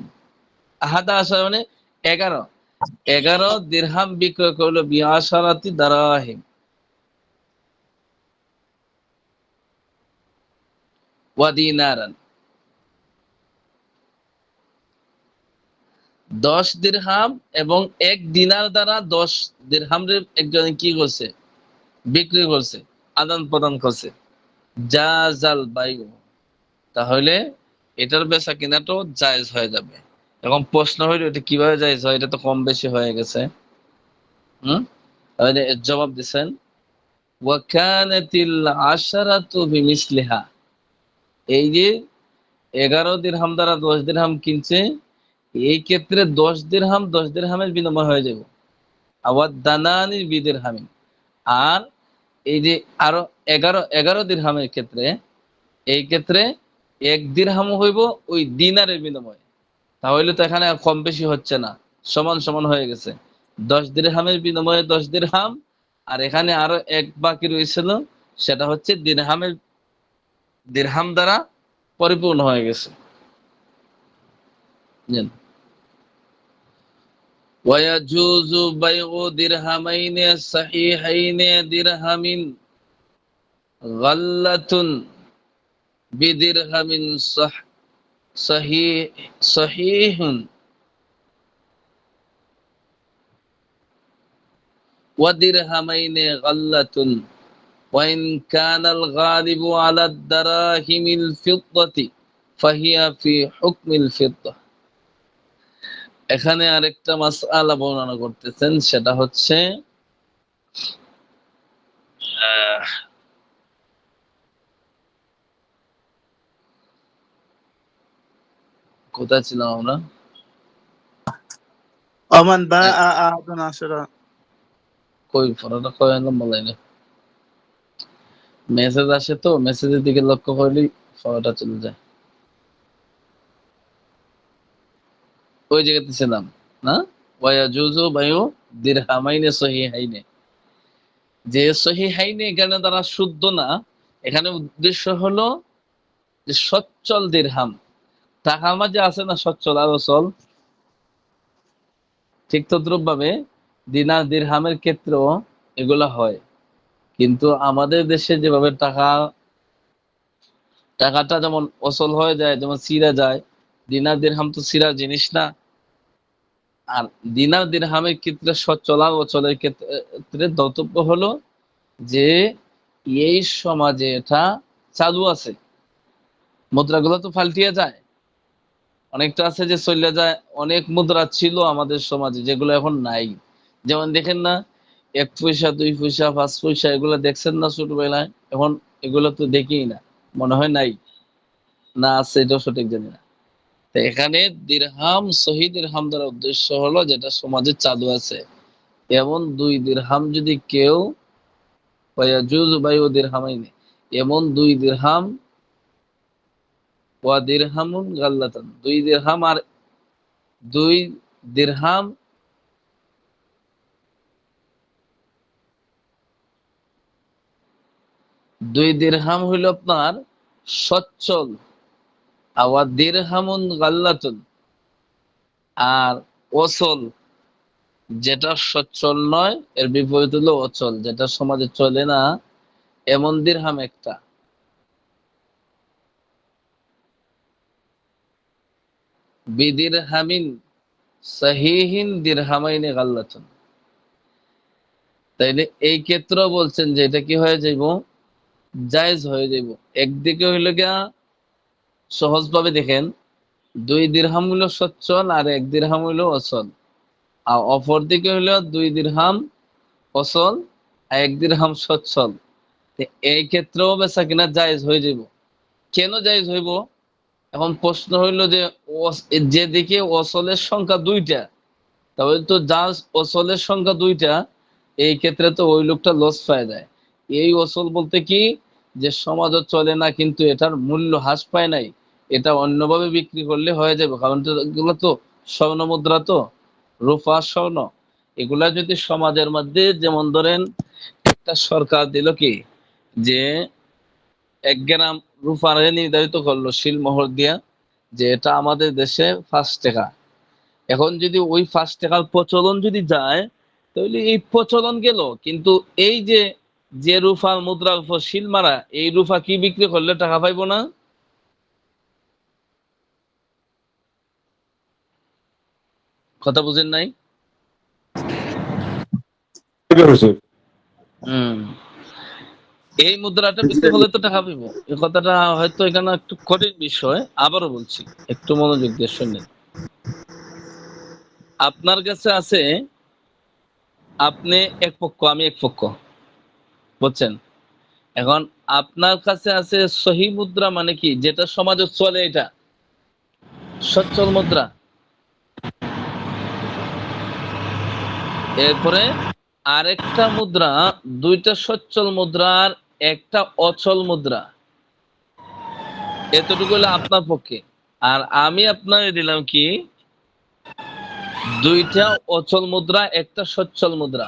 আহাদা আশারা মানে 11 দিরহাম বিক্রয় করলো, বিআশারাতি দারাহিম ওয়া দিনারান, 10 দিরহাম এবং 1 দিনার দ্বারা 10 দিরহামের একজন কি করছে? বিক্রি করছে, আদান প্রদান করছে। জাযাল বাইউ, তাহলে এটার বেচা কিনাটাও জায়েজ হয়ে যাবে। এখন প্রশ্ন হইল এটা কিভাবে জায়েজ হয়? এটা তো কম বেশি হয়ে গেছে। তাহলে এর জবাব দিচ্ছেন, ওয়া কানাতিল আশারাতু বিমিসলিহা, এই যে 11 দিরহাম দ্বারা 10 দিরহাম কিনছে, এই ক্ষেত্রে 10 দিরহাম 10 দিরহামের বিনিময় হয়ে যাবে। আবার দানানির বিদিরহামিন, আর এই যে আরো 11 দিরহামের ক্ষেত্রে, এই ক্ষেত্রে 1 দিরহাম হইব ওই দিনারের বিনিময়। তাহলে তো এখানে আর কম বেশি হচ্ছে না, সমান সমান হয়ে গেছে। 10 দিরহামের বিনিময়ে 10 দিরহাম, আর এখানে আরো এক বাকি রয়েছিল, সেটা হচ্ছে দিরহাম দ্বারা পরিপূর্ণ হয়ে গেছে। ويجوز بيع درهمين صحيحين درهم غلة بدرهم صحيح ودرهمين غلة وإن كان الغالب على الدراهم الفضة فهي في حكم الفضة। এখানে আরেকটা মাসআলা বর্ণনা করতেছেন, সেটা হচ্ছে কোথায় ছিলাম আমরা? ওমান বা আহাদুন আশরা। কই পড়াটা কই আনলাম বলাই না, মেসেজ আসে তো, মেসেজের দিকে লক্ষ্য করলেই পড়াটা চলে যায়। ওই জায়গাতে ছিলাম না, ওয়ায়াজুজু বায়ু দিরহামাইনে সহিহাইনে। যে সহিহাইনে এখানে তারা শুদ্ধ না, এখানে উদ্দেশ্য হলো যে সচ্ছল দিরহাম। টাকার মাঝে আছে না সচ্ছল আর অচল, ঠিক তদ্রুপ ভাবে দিনার দিরহামের ক্ষেত্রেও এগুলা হয়। কিন্তু আমাদের দেশে যেভাবে টাকাটা যেমন অচল হয়ে যায়, যেমন ছিঁড়া যায়, দিনার দিরহাম তো ছিঁড়ার জিনিস না। আর দিনার দিরহামের ক্ষেত্রে সচ্ছল আর অচলের ক্ষেত্রে ধর্তব্য হলো যে এই সমাজে এটা চালু আছে। মুদ্রাগুলো তো পাল্টিয়ে যায়, অনেকটা আছে যে চলে যায়। অনেক মুদ্রা ছিল আমাদের সমাজে যেগুলো এখন নাই। যেমন দেখেন না, 1 পয়সা 2 পয়সা 5 পয়সা এগুলো দেখছেন না ছোটবেলায়, এখন এগুলো তো দেখি না, মনে হয় নাই না আছে, এটাও সঠিক জানি না। তো এখানে দিরহাম সহি দিরহাম দ্বারা উদ্দেশ্য হলো যেটা সমাজে চালু আছে। এমন 2 দিরহাম যদি কেউ ওয়ায়াজুজু বাইউ দিরহামাইনি, এমন 2 দিরহাম ওয়া দিরহামুন গাল্লাতান, 2 দিরহাম আর 2 দিরহাম হইল আপনার সচ্ছল, আওয়া দিরহামুন গাল্লাতুন আর অচল, যেটা সচ্ছল নয় এর বিপরীত হলো অচল, যেটা সমাজে চলে না, এমন দিরহাম একটা। বিদিরহামিন সহিহিন দিরহামাইনে গাল্লাতুন। তাইলে এই ক্ষেত্রেও বলছেন যে এটা কি হয়ে যাইব, জায়েজ হয়ে যাইব। একদিকে হইল গিয়া সহজভাবে দেখেন, 2 দিরহাম হইল সচ্ছল আর 1 দিরহাম হইল অচল, আর অপর দিকে হইল 2 দিরহাম অচল আর 1 দিরহাম সচ্ছল। এই ক্ষেত্রেও বেচা কিনা জায়েজ হয়ে যাইব। কেন জায়েজ হইব? এখন প্রশ্ন হইল যে যেদিকে অচলের সংখ্যা 2টা, তাহলে তো যা অচলের সংখ্যা 2টা, এই ক্ষেত্রে তো ওই লোকটা লস পায় যায়। এই অচল বলতে কি, যে সমাজও চলে না কিন্তু এটার মূল্য হ্রাস পায় নাই, এটা অন্যভাবে বিক্রি করলে হয়ে যাবে। কারণ এগুলো তো স্বর্ণ মুদ্রা, তো রূপা স্বর্ণ, এগুলা যদি সমাজের মধ্যে, যেমন ধরেন একটা সরকার দিল কি যে 1 গ্রাম রূপারে নির্ধারিত করলো শিলমোহর দিয়া যে এটা আমাদের দেশে 5 টাকা। এখন যদি ওই 5 টাকার প্রচলন যদি যায়, তাহলে এই প্রচলন গেল, কিন্তু এই যে রূপার মুদ্রার উপর শিল মারা, এই রূপা কি বিক্রি করলে টাকা পাইবো না? কথা বুঝেন নাই? এই মুদ্রাটা বিক্রি হলে তো টাকা পাইবো। এই কথাটা হয়তো এখানে একটু কঠিন বিষয়, আবারও বলছি, একটু মনোযোগ দিয়ে শুনেন। আপনার কাছে আছে, আপনি এক পক্ষ আমি এক পক্ষ, বুঝছেন? এখন আপনার কাছে আছে সহি মুদ্রা, মানে কি যেটা সমাজে চলে, এটা সচ্ছল মুদ্রা। এরপরে আরেকটা মুদ্রা, 2টা সচ্ছল মুদ্রার একটা অচল মুদ্রা, এতটুকু হলো আপনার পক্ষে। আর আমি আপনার দিলাম কি 2টা অচল মুদ্রা একটা সচ্ছল মুদ্রা।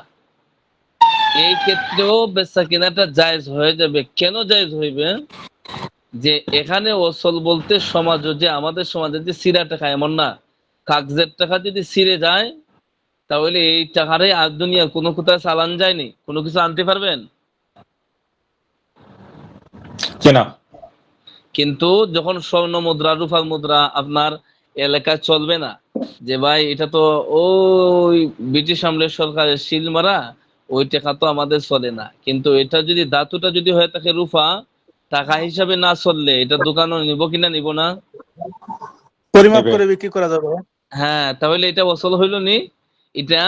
এই ক্ষেত্রেও বেচা কেনাটা জায়েজ হয়ে যাবে। কেন জায়েজ হইবে? যে এখানে ওসল বলতে সমাজ, যে আমাদের সমাজে যে সিরা টাকা এমন না, কাগজের টাকা যদি ছিঁড়ে যায় তাহলে এই টাকারে আর দুনিয়ার কোনো কোথায় চালান যায়নি, কোনো কিছু আনতে পারবেন? কেনা কিন্তু যখন স্বর্ণ মুদ্রা, রূপার মুদ্রা আপনার এলাকায় চলবে না, যে ভাই এটা তো ওই ব্রিটিশ আমলের সরকারের সিল মারা, ওই টাকা তো আমাদের চলে না। কিন্তু এটা যদি ধাতুটা যদি হয়ে থাকে রূপা, টাকা হিসাবে না চললে এটা দোকানও নিব কিনা নিব না? পরিমাপ নেবে করে বিক্রি করা যাবে। হ্যাঁ, তাহলে এটা অচল হইল নি? এটা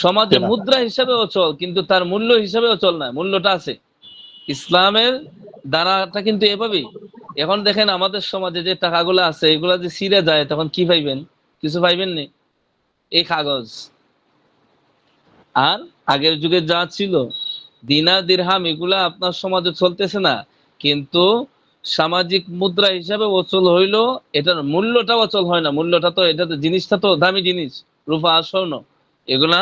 সমাজে কেনা মুদ্রা হিসাবে অচল, কিন্তু তার মূল্য হিসাবে অচল না, মূল্যটা আছে। ইসলামের দ্বারাটা কিন্তু এভাবেই। এখন দেখেন আমাদের সমাজে যে টাকাগুলো আছে এগুলা যে ছিঁড়ে যায় তখন কি পাইবেন? কিছু পাইবেন নি, এই কাগজ। আর আগের যুগে যা ছিল দিনার দিরহাম এগুলা আপনার সমাজে চলতেছে না, কিন্তু সামাজিক মুদ্রা হিসাবে অচল হইল, এটার মূল্যটা অচল হয় না। মূল্যটা তো, এটা তো জিনিসটা তো দামি জিনিস, রূপা আর স্বর্ণ এগুলা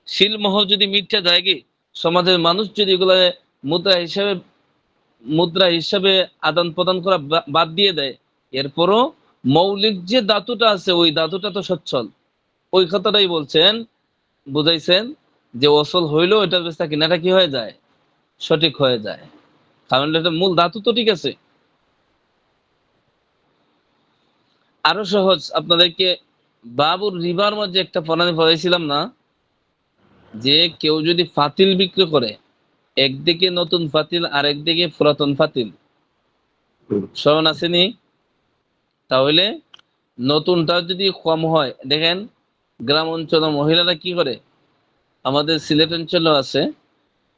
শিলমোহর যদি মিটে যায় কি, সমাজের মানুষ যদি এগুলা মুদ্রা হিসাবে আদান প্রদান করা বাদ দিয়ে দেয়, এরপরও মৌলিক যে ধাতুটা আছে ওই ধাতুটা তো সচ্ছল। ওই কথাটাই বলছেন, বুঝাইছেন যে অসল হইলেও এটা বেচা কিনাটা কি হয়ে যায়, সঠিক হয়ে যায়, কারণ এটা মূল ধাতু তো ঠিক আছে। আরো সহজ আপনাদেরকে বাবুর রিবার মধ্যে একটা প্রণালী পড়াইছিলাম না, যে কেউ যদি ফাতিল বিক্রি করে, একদিকে নতুন ফাতিল আর একদিকে পুরাতন ফাতিল, স্মরণ আসেনি? তাহলে নতুনটা যদি কম হয়, দেখেন গ্রাম অঞ্চলে মহিলারা কি করে, আমাদের সিলেট অঞ্চলে আছে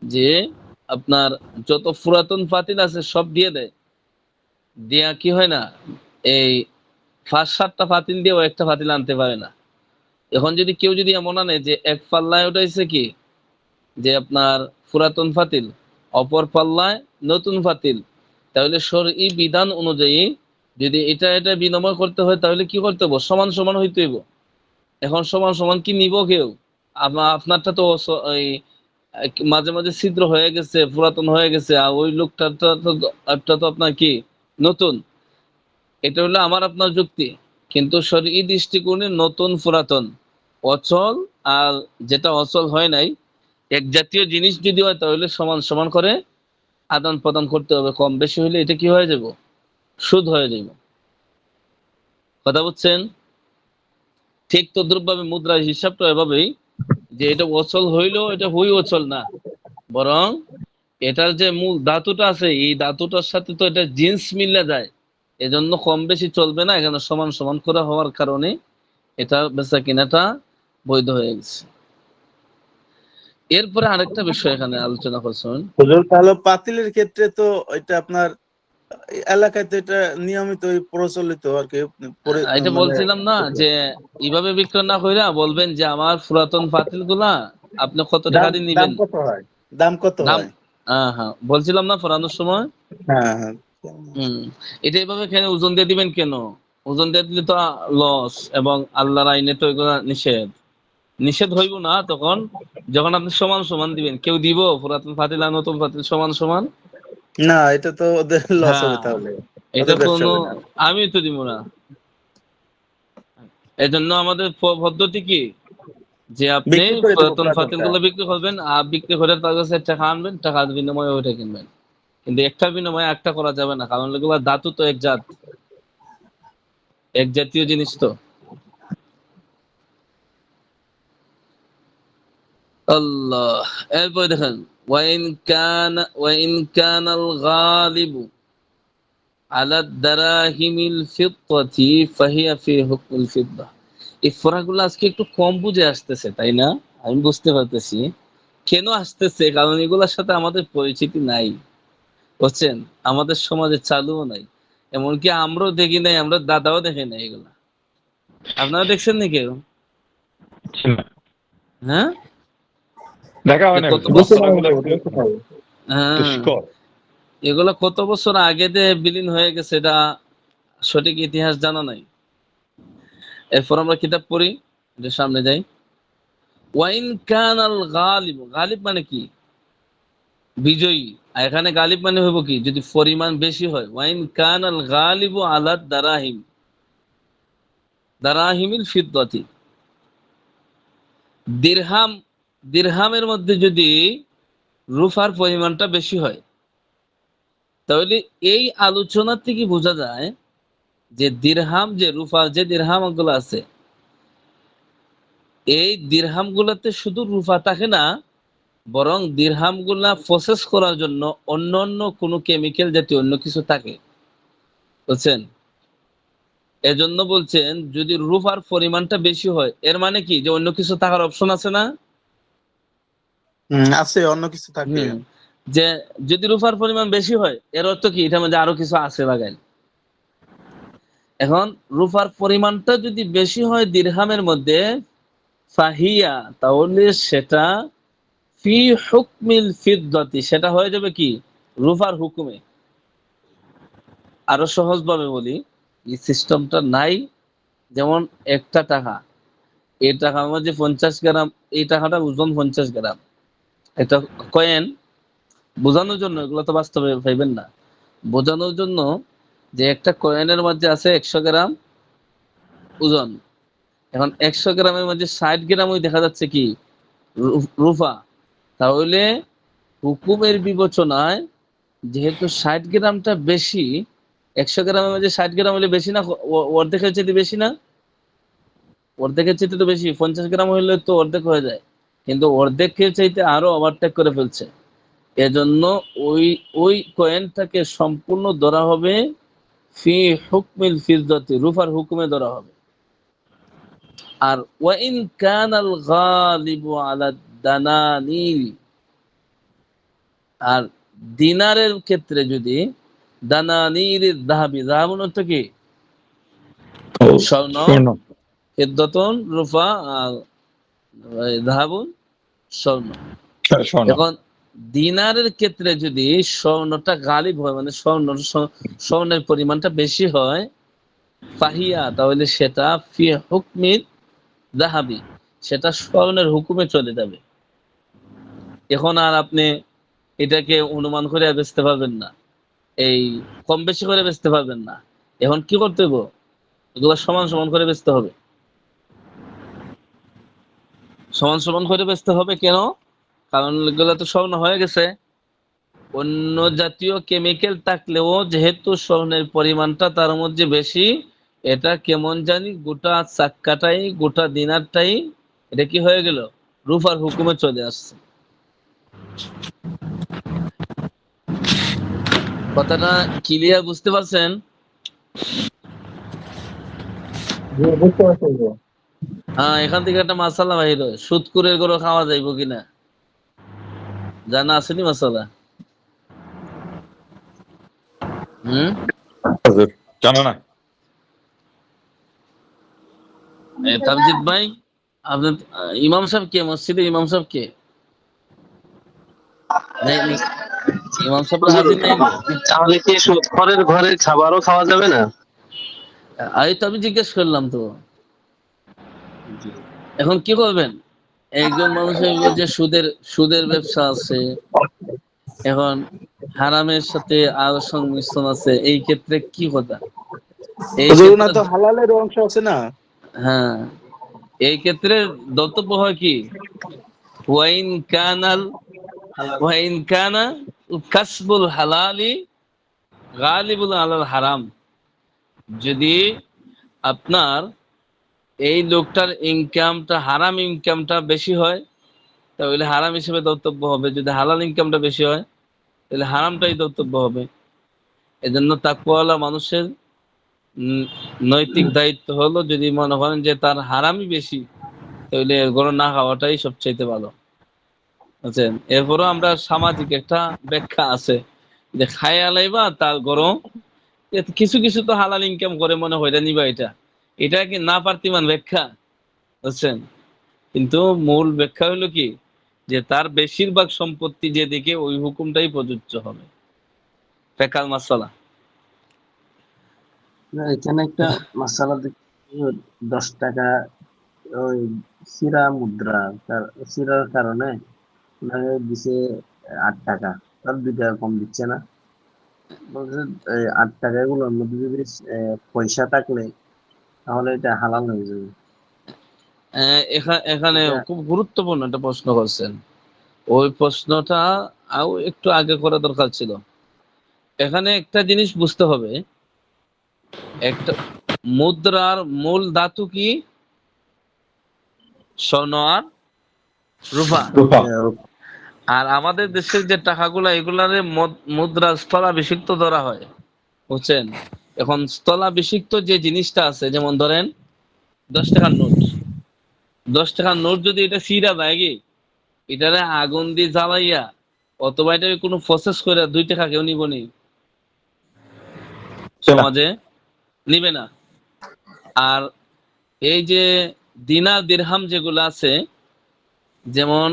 যে আপনার যত পুরাতন পাতিল আছে সব দিয়ে দেয়, দিয়া কি হয় না, এই 5-7টা পাতিল দিয়েও একটা পাতিল আনতে পারে না। এখন যদি কেউ যদি এমন আনে যে এক পাল্লায় ওটাইছে কি, যে আপনার পুরাতন পাতিল, অপর পাল্লায় নতুন পাতিল, তাহলে শরঈ বিধান অনুযায়ী যদি এটা এটা বিনিময় করতে হয় তাহলে কি করতে হবে, সমান সমান হইতে হইব। এখন সমান সমান কি নিব কেউ? আপনারটা তো ওই মাঝে মাঝে ছিদ্র হয়ে গেছে, পুরাতন হয়ে গেছে, আর ওই লোকটা তো আপনার কি নতুন। এটা হলো আমার আপনার যুক্তি, কিন্তু শরঈ দৃষ্টিকোণে নতুন পুরাতন, অচল আর যেটা অচল হয় নাই, এক জাতীয় জিনিস যদি হয় তাহলে সমান সমান করে আদান প্রদান করতে হবে। কম বেশি হইলে এটা কি হয়ে যাব, সুদ হয়ে যাব। কথা বুঝছেন? ঠিক তদ্রুপভাবে মুদ্রার হিসাবটা এভাবেই, যে এটা অচল হইলেও এটা হুই অচল না, বরং এটার যে মূল ধাতুটা আছে এই ধাতুটার সাথে তো এটা জিন্স মিলে যায়, এজন্য কম বেশি চলবে না, এখানে সমান সমান করা হওয়ার কারণে এটা বেচা কিনাটা বৈধ হয়ে গেছে। এরপরে আরেকটা বিষয় এখানে আলোচনা করছেন। হুজুর তাহলে পাতিলের ক্ষেত্রে তো এটা আপনার এলাকায় তো এটা নিয়মিত প্রচলিত আর কি, এটা মানে বলছিলাম না যে এইভাবে বিক্রয় না কইরা বলবেন যে আমার পুরাতন পাতিল গুলা আপনি কত টাকা দাম দিয়ে দাম নিবেন। কত হয়, দাম কত দাম, হয়? হ্যাঁ হ্যাঁ বলছিলাম না ফরানোর সময়। হ্যাঁ হ্যাঁ। হম, এটা এইভাবে কেন ওজন দিয়ে দিবেন কেন? ওজন দিয়ে দিলে তো লস, এবং আল্লাহর আইনে তো এগুলো নিষেধ। নিষেধ হইব না তখন যখন আপনি সমান সমান দিবেন। কেউ দিব পুরাতন ফাতিল আর নতুন ফাতিল সমান সমান? না, এটা তো ওদের লস হবে, হ্যাঁ, তাহলে এটা ওদের ব্যবসা কোনো, হবে না। আমি তো দিব না। এই জন্য আমাদের পদ্ধতি কি, যে আপনি বিক্রি করে দেবো পুরাতন ফাতিল পুরাতনটা। গুলো বিক্রি করবেন, আর বিক্রি করে তার কাছে টাকা আনবেন, টাকার বিনিময়ে ওইটা কিনবেন। কিন্তু একটার বিনিময়ে একটা করা যাবে না, কারণ এগুলো ধাতু তো এক জাতীয় জিনিস তো। আল্লাহ। এরপরে দেখেন ওয়াইন কানাল গালিবু আলা দারাহিমিল ফিদ্দাতি ফাহিয়া ফি হুকমিল ফিদ্দা। এই ফোরাগুলো আজকে একটু কম বুঝে আসতেছে, তাই না? আমি বুঝতে পারতেছি কেন আসতেছে, কারণ এগুলোর সাথে আমাদের পরিচিতি নাই, বুঝছেন? আমাদের সমাজে চালুও নাই, এমনকি আমরাও দেখি নাই, আমরা দাদাও দেখে নাই এগুলা। আপনারা দেখছেন নাকি কেউ? হ্যাঁ, দেখা হয় না কত হুজুর। দেখি বছর, নাই ওগুলো হুজুর, একটু দেখি নাই। একটু হ্যাঁ শিকড়। এগুলো কত বছর আগে দিয়ে বিলীন হয়ে গেছে, এটা সঠিক ইতিহাস জানা নাই। এরপর আমরা কিতাব পড়ি, এটা সামনে যাই। ওয়াইন কানাল গালিব, গালিব মানে কি? বিজয়ী। আর এখানে গালিব মানে হইব কি, যদি পরিমাণ বেশি হয়, ওয়াইন কানাল গালিবু আলা দারাহিম, দারাহিমিল ফিদ্দাতি, দিরহাম, দিরহামের মধ্যে যদি রূপার পরিমাণটা বেশি হয়, তাহলে এই আলোচনা থেকে বোঝা যায় যে দিরহাম, যে রূপার যে দিরহাম গুলো আছে, এই দিরহাম গুলাতে শুধু রূপা থাকে না, বরং দিরহাম গুলা প্রসেস করার জন্য অন্য অন্য কোনো কেমিক্যাল জাতীয় অন্য কিছু থাকে, বুঝছেন? এজন্য বলছেন যদি রূপার পরিমাণটা বেশি হয়, এর মানে কি যে অন্য কিছু থাকার অপশন আছে না? আছে, অন্য কিছু থাকে। যে যদি রূপার পরিমাণ বেশি হয়, এর অর্থ কি এটার মধ্যে আরো কিছু আছে লাগাই। এখন রূপার পরিমাণটা যদি বেশি হয় দিরহামের মধ্যে, ফাহিয়া, তাহলে সেটা ফি হুকমিল ফিদ্দাতি, সেটা হয়ে যাবে কি রূপার হুকুমে। আরো সহজ ভাবে বলি, এই সিস্টেমটা নাই। যেমন একটা টাকা, এই টাকার মধ্যে 50 গ্রাম, এই টাকাটার ওজন 50 গ্রাম, এটা কয়েন। বোঝানোর জন্য, এগুলো তো বাস্তবে পাইবেন না, বোঝানোর জন্য যে একটা কয়েনের মধ্যে আছে 100 গ্রাম ওজন। এখন 100 গ্রামের মধ্যে 60 গ্রাম ওই দেখা যাচ্ছে কি রূপা, তাহলে হুকুমের বিবেচনায় যেহেতু 60 গ্রামটা বেশি, 100 গ্রামের মধ্যে 60 গ্রাম হলে বেশি না, অর্ধেকের চেয়ে বেশি না? অর্ধেকের চাইতে তো বেশি, 50 গ্রাম হইলে তো অর্ধেক হয়ে যায়, কিন্তু অর্ধেকের চাইতে আরো ওভারটেক করে ফেলছে। এজন্য ওই ওই কয়েনটাকে সম্পূর্ণ ধরা হবে ফি হুকমিল ফিদ্দাতি, রূপার হুকুমে ধরা হবে। আর ওয়াইন কানাল গালিবু আলা দানানিল, আর দিনারের ক্ষেত্রে যদি দানানির যাহাবি, যাহাবুন অর্থ কি স্বর্ণ, স্বর্ণ। ফিদ্দাতুন রূপা, আর যাহাবুন স্বর্ণ। স্বর্ণ। এখন দিনারের ক্ষেত্রে যদি স্বর্ণটা গালিব হয়, মানে স্বর্ণের পরিমাণটা বেশি হয়, ফাহিয়া, তাহলে সেটা ফি হুকমিত যাহাবি, সেটা স্বর্ণের হুকুমে চলে যাবে। এখন আর আপনি এটাকে অনুমান করে বেচতে পারবেন না, এই কম বেশি করে বেচতে পারবেন না। এখন কি করতে হবে, এগুলো সমান সমান করে বেচতে হবে, সমান সমান করে বেচতে হবে। কেন? কারণ এগুলো তো স্বর্ণ হয়ে গেছে। অন্য জাতীয় কেমিক্যাল থাকলেও যেহেতু স্বর্ণের পরিমাণটা তার মধ্যে বেশি, এটা কেমন জানি গোটা চাক্কাটাই, গোটা দিনারটাই এটা কি হয়ে গেল, রূপার হুকুমে চলে আসছে। কথাটা ক্লিয়ার বুঝতে পারছেন? বুঝতে পারছি। হ্যাঁ, এখান থেকে একটা মাসালা বাহির হয়, সুদকুরের গরু খাওয়া যাইব কিনা, জানা আসেনি মাসালা? হুজুর, জানো না? তামজিদ ভাই, আপনার ইমাম সাহেব কে, মসজিদে ইমাম সাহেব কে? ইমাম সাহেবরা হুজুর, হাজির নাই নি? তাহলে কি সুদখোরের ঘরের খাবারও খাওয়া যাবে না? আমি জিজ্ঞেস করলাম তো। এখন কি করবেন, একজন মানুষের যে সুদের সুদের ব্যবসা আছে, এখন হারামের সাথে আরো সংমিশ্রণ আছে, এই ক্ষেত্রে কি কথা, এই হুজুর, ক্ষেত্রে ওনার তো হালালের অংশ আছে না? হ্যাঁ, এই ক্ষেত্রে দর্তব্য হয় কি, ওয়াইন কানাল, ওয়াইন কানা কাসবুল হালালি গালিবুল আলাল হারাম, যদি আপনার এই লোকটার ইনকামটা, হারাম ইনকামটা বেশি হয়, তাহলে হারাম হিসেবে দর্তব্য হবে। যদি হালাল ইনকামটা বেশি হয়, তাহলে হারামটাই দর্তব্য হবে। এজন্য তাকওয়ালা মানুষের নৈতিক দায়িত্ব হলো, যদি মনে করেন যে তার হারামই বেশি, তাহলে এগুলো না খাওয়াটাই সবচাইতে ভালো। বুঝছেন? এরপরও আমরা সামাজিক একটা ব্যাখ্যা আছে যে খায় আলাইবা তার গরম, কিছু কিছু তো হালাল ইনকাম করে মনে হয় নিবা, এটা এটা কি না পার্তিমান ব্যাখ্যা, বুঝছেন? কিন্তু মূল ব্যাখ্যা হলো কি, যে তার বেশিরভাগ সম্পত্তি যেদিকে, ওই হুকুমটাই প্রযোজ্য হবে। ফেকাল মাসালা। না, এখানে একটা মাসালা দেখি, 10 টাকা ওই সিরা মুদ্রা, সিরার কারণে ওনাকে দিছে 8 টাকা। তার 2 টাকা কম দিচ্ছে না। বলছে 8 টাকা এগুলোর মধ্যে যদি পয়সা থাকলে তাহলে এটা হালাল হয়ে যাবে। এখানে এটা খুব গুরুত্বপূর্ণ একটা প্রশ্ন করছেন। ওই প্রশ্নটা একটু আগে করা দরকার ছিল। এখানে একটা জিনিস বুঝতে হবে, একটা মুদ্রার মূল ধাতু কি? স্বর্ণ আর রূপা। রূপা। আর আমাদের দেশের যে টাকাগুলা এগুলারে মুদ্রা স্থলাভিষিক্ত ধরা হয়, বুঝছেন? এখন স্থলাভিষিক্ত যে জিনিসটা আছে, যেমন ধরেন 10 টাকার নোট, 10 টাকার নোট যদি এটা সিরা যায় কি, এটারে আগুন দিয়ে জ্বালাইয়া অথবা এটা কোনো প্রসেস করে 2 টাকা কেউ নিব নি সমাজে, নিবে না। আর এই যে দিনার দিরহাম যেগুলো আছে, যেমন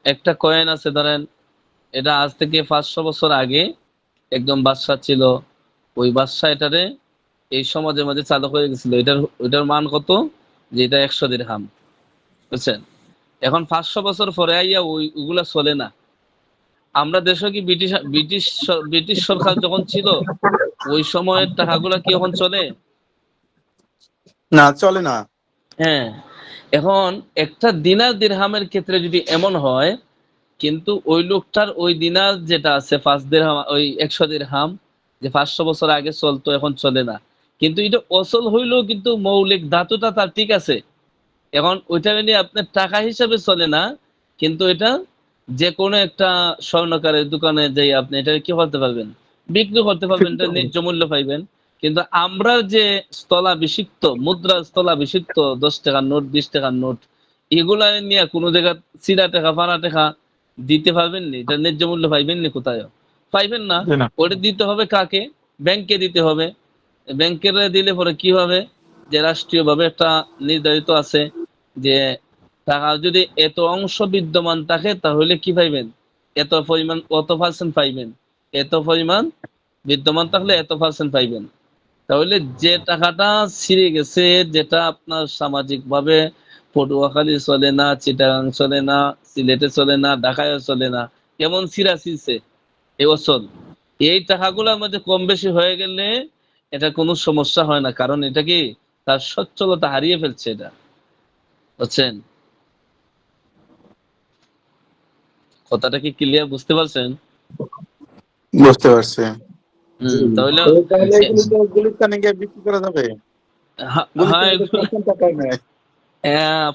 একটা কয়েন আছে, ধরেন এটা আজ থেকে 500 বছর আগে একদম বাদশা ছিল, ওই বাদশা এটারে এই সমাজের মধ্যে চালু করে গেছিল। ওইটার মান কত, যে এটা 100 দিরহাম, বুঝছেন? এখন 500 বছর পরে আইয়া ওইগুলা চলে না। আমরা দেশে কি ব্রিটিশ সরকার যখন ছিল ওই সময়ের টাকাগুলা কি এখন চলে? না, চলে না। হ্যাঁ। এখন একটা দিনার দিরহামের ক্ষেত্রে যদি এমন হয়, কিন্তু ওই লোকটার ওই দিনার যেটা আছে 5 দিরহাম, ওই 100 দিরহাম যে 500 বছর আগে চলতো এখন চলে না, কিন্তু এটা অচল হইলেও কিন্তু মৌলিক ধাতুটা তার ঠিক আছে। এখন ওইটা নিয়ে আপনার টাকা হিসাবে চলে না, কিন্তু এটা যে কোনো একটা স্বর্ণকারের দোকানে যাই আপনি এটা কি করতে পারবেন, বিক্রি করতে পারবেন, এটা ন্যায্য মূল্য পাইবেন। কিন্তু আমরা যে স্থলাভিষিক্ত মুদ্রা, স্থলাভিষিক্ত 10 টাকার নোট, 20 টাকার নোট, এগুলা নিয়ে কোনো জায়গা চিরা টাকা পাড়া টাকা দিতে পারবেন নি, এটা ন্যায্য মূল্য পাইবেন নি, কোথায় পাইবেন না। ওটা দিতে হবে কাকে? ব্যাংকে দিতে হবে। ব্যাংকের দিলে পরে কি হবে, যে রাষ্ট্রীয় ভাবে একটা নির্ধারিত আছে যে টাকা যদি এত অংশ বিদ্যমান থাকে তাহলে কি পাইবেন, এত পরিমাণ, অত পার্সেন্ট পাইবেন, এত পরিমাণ বিদ্যমান থাকলে এত পার্সেন্ট পাইবেন। তাহলে যে টাকাটা ছিঁড়ে গেছে, যেটা আপনার সামাজিক ভাবে পটুয়াখালী চলে না, চিটাগাং চলে না, সিলেটে চলে না, ঢাকায় চলে না, এমন ছিঁড়া ছিঁড়ছে এই বছর, এই টাকাগুলোর মধ্যে কম বেশি হয়ে গেলে এটা কোনো সমস্যা হয় না, কারণ এটা কি তার সচ্ছলতা হারিয়ে ফেলছে এটা, বুঝছেন? কথাটা কি ক্লিয়ার বুঝতে পারছেন? বুঝতে পারছি। তাহলে তাহলে এগুলো তো গুলিস্তানে গিয়ে বিক্রি করা যাবে। হ্যাঁ, গুলিস্তানে তো সস্তা টাকায় নেয়।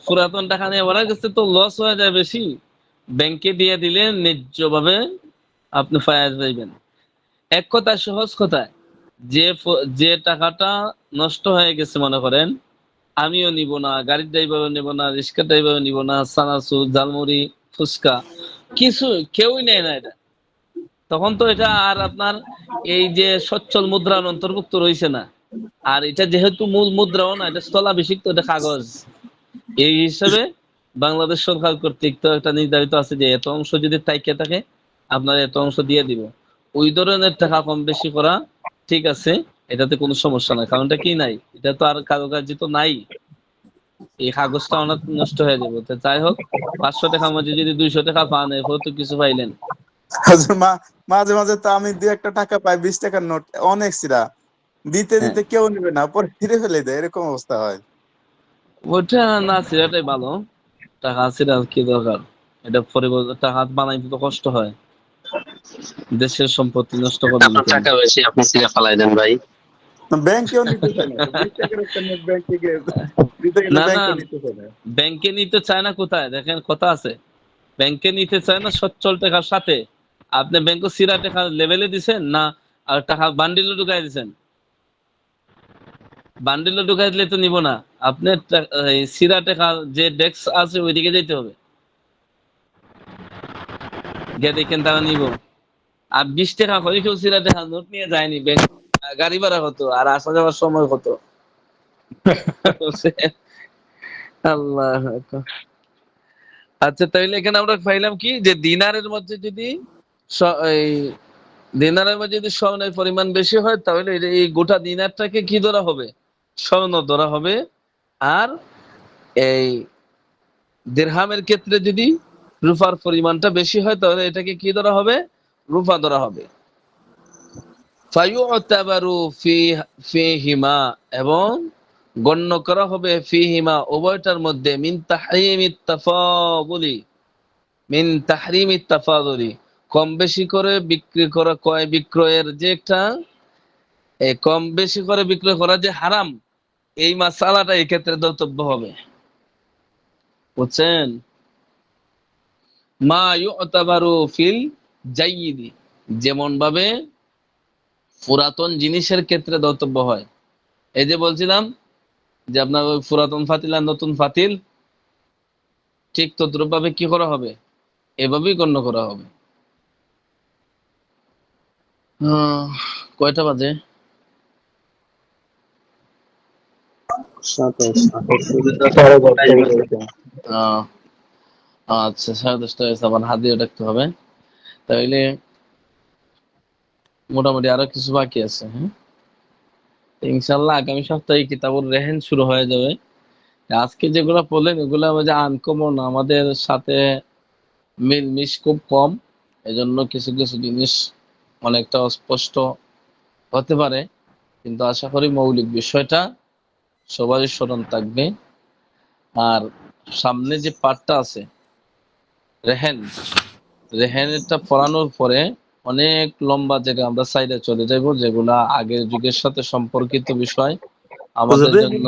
পুরাতন টাকা নিয়ে ওরা কাছে তো লস হয়ে যায় বেশি, ব্যাংকে দিয়ে দিলে ন্যায্য ভাবে আপনি ফায়ার পাইবেন। এক কথায়, সহজ কথায়, যে টাকাটা নষ্ট হয়ে গেছে, মনে করেন আমিও নিব না, গাড়ির ড্রাইভারও নিব না, রিক্সা ড্রাইভারও নিব না, সানাসুর, ঝালমুড়ি, ফুচকা কিছু কেউই নেয় না এটা, তখন তো এটা আর আপনার এই যে সচ্ছল মুদ্রার অন্তর্ভুক্ত রয়েছে না। আর এটা যেহেতু মূল মুদ্রাও না, এটা স্থলাভিষিক্ত, এটা কাগজ। এই হিসাবে বাংলাদেশ সরকার কর্তৃক তো একটা নির্ধারিত আছে যে এত অংশ যদি তাইকে থাকে আপনার এত অংশ দিয়ে দিব। ওই ধরনের টাকা কম বেশি করা ঠিক আছে, এটাতে কোনো সমস্যা নাই, কারণ এটা কি নাই, এটা তো আর কারুকার্য তো নাই, এই কাগজটা অনেক নষ্ট হয়ে যাবে। তো যাই হোক, 500 টাকার মধ্যে যদি 200 টাকা পান, এরপর তো কিছু পাইলেন। মাঝে মাঝে তো আমি 2-1 টাকা পাই, 20 টাকার নোট অনেক ছিড়া, দিতে হ্যাঁ, দিতে কেউ নিবে না, পরে ফিরে ফেলে দেয়, এরকম অবস্থা হয়। ওটা না, সেটাই ভালো। টাকা আছে আর কি দরকার, এটা পরিবর্তন, টাকা বানাইতে তো কষ্ট হয়, দেশের সম্পত্তি নষ্ট করবেন আপনার কেন? টাকা বেশি, আপনি ছিঁড়ে ফালাই দেন ভাই। ব্যাংকেও নিতে চায় না তো, 20 টাকার একটা নোট ব্যাংকে গিয়ে দিতে গেলে না না, ব্যাংকে নিতে চায় না। ব্যাংকে নিতে চায় না কোথায়, দেখেন কথা আছে, ব্যাংকে নিতে চায় না সচ্ছল টাকার সাথে। আপনি ব্যাংকে সিরা টাকা লেভেলে দিছেন না, আর টাকা বান্ডিলে ঢুকাই দিছেন, বান্ডিলে ঢুকাই দিলে তো নিব না, আপনার এই সিরা টাকা যে ডেস্ক আছে ওইদিকে যেতে হবে, গিয়ে দেখেন তারা নিব। আর 20 টাকা করে কেউ সিরা টাকা নোট নিয়ে যায়নি ব্যাংক, গাড়ি ভাড়া কত আর আসা যাওয়ার সময় কত। আল্লাহ আকবার। আচ্ছা, তাইলে এখানে আমরা পাইলাম কি, যে দিনারের মধ্যে যদি এই দিনারের মধ্যে যদি স্বর্ণের পরিমাণ বেশি হয় তাহলে এই গোটা দিনারটাকে কি ধরা হবে, স্বর্ণ ধরা হবে। আর এই দিরহামের ক্ষেত্রে যদি রূপার পরিমাণটা বেশি হয় তাহলে এটাকে কি ধরা হবে, রূপা ধরা হবে। ফায়ুতাবারু ফিহিমা, এবং গণ্য করা হবে ফিহিমা উভয়টার মধ্যে মিন তাহরিমিত তাফাদুলি, কম বেশি করে বিক্রি করা, ক্রয় বিক্রয়ের যে একটা কম বেশি করে বিক্রয় করা যে হারাম, এই মাসালাটা এই ক্ষেত্রে ধর্তব্য হবে। বুঝছেন? মা ইউতাবারু ফিল জাইয়িদি, যেমন ভাবে পুরাতন জিনিসের ক্ষেত্রে ধর্তব্য হয়। এই যে বলছিলাম যে আপনার ওই পুরাতন ফাতিল আর নতুন ফাতিল, ঠিক তদ্রুপ ভাবে কি করা হবে, এভাবেই গণ্য করা হবে। কয়টা বাজে? 27 আহ, আচ্ছা, 10:30 হয়েছে, আবার হাত দিয়ে ডাকতে হবে। তাইলে মোটামুটি আরো কিছু বাকি আছে। হ্যাঁ, ইনশাল্লাহ আগামী সপ্তাহে কিতাবুর রেহেন শুরু হয়ে যাবে। আজকে যেগুলো পড়লেন এগুলো যে আনকমন, আমাদের সাথে মিশ খুব কম, এজন্য কিছু কিছু জিনিস অনেকটা অস্পষ্ট হতে পারে, কিন্তু আশা করি মৌলিক বিষয়টা সবারই স্মরণ থাকবে। আর সামনে যে পাঠটা আছে রেহেনটা পড়ানোর পরে অনেক লম্বা জায়গা আমরা সাইডে চলে যাব, যেগুলা আগের যুগের সাথে সম্পর্কিত বিষয় আমাদের হুজুর, জন্য।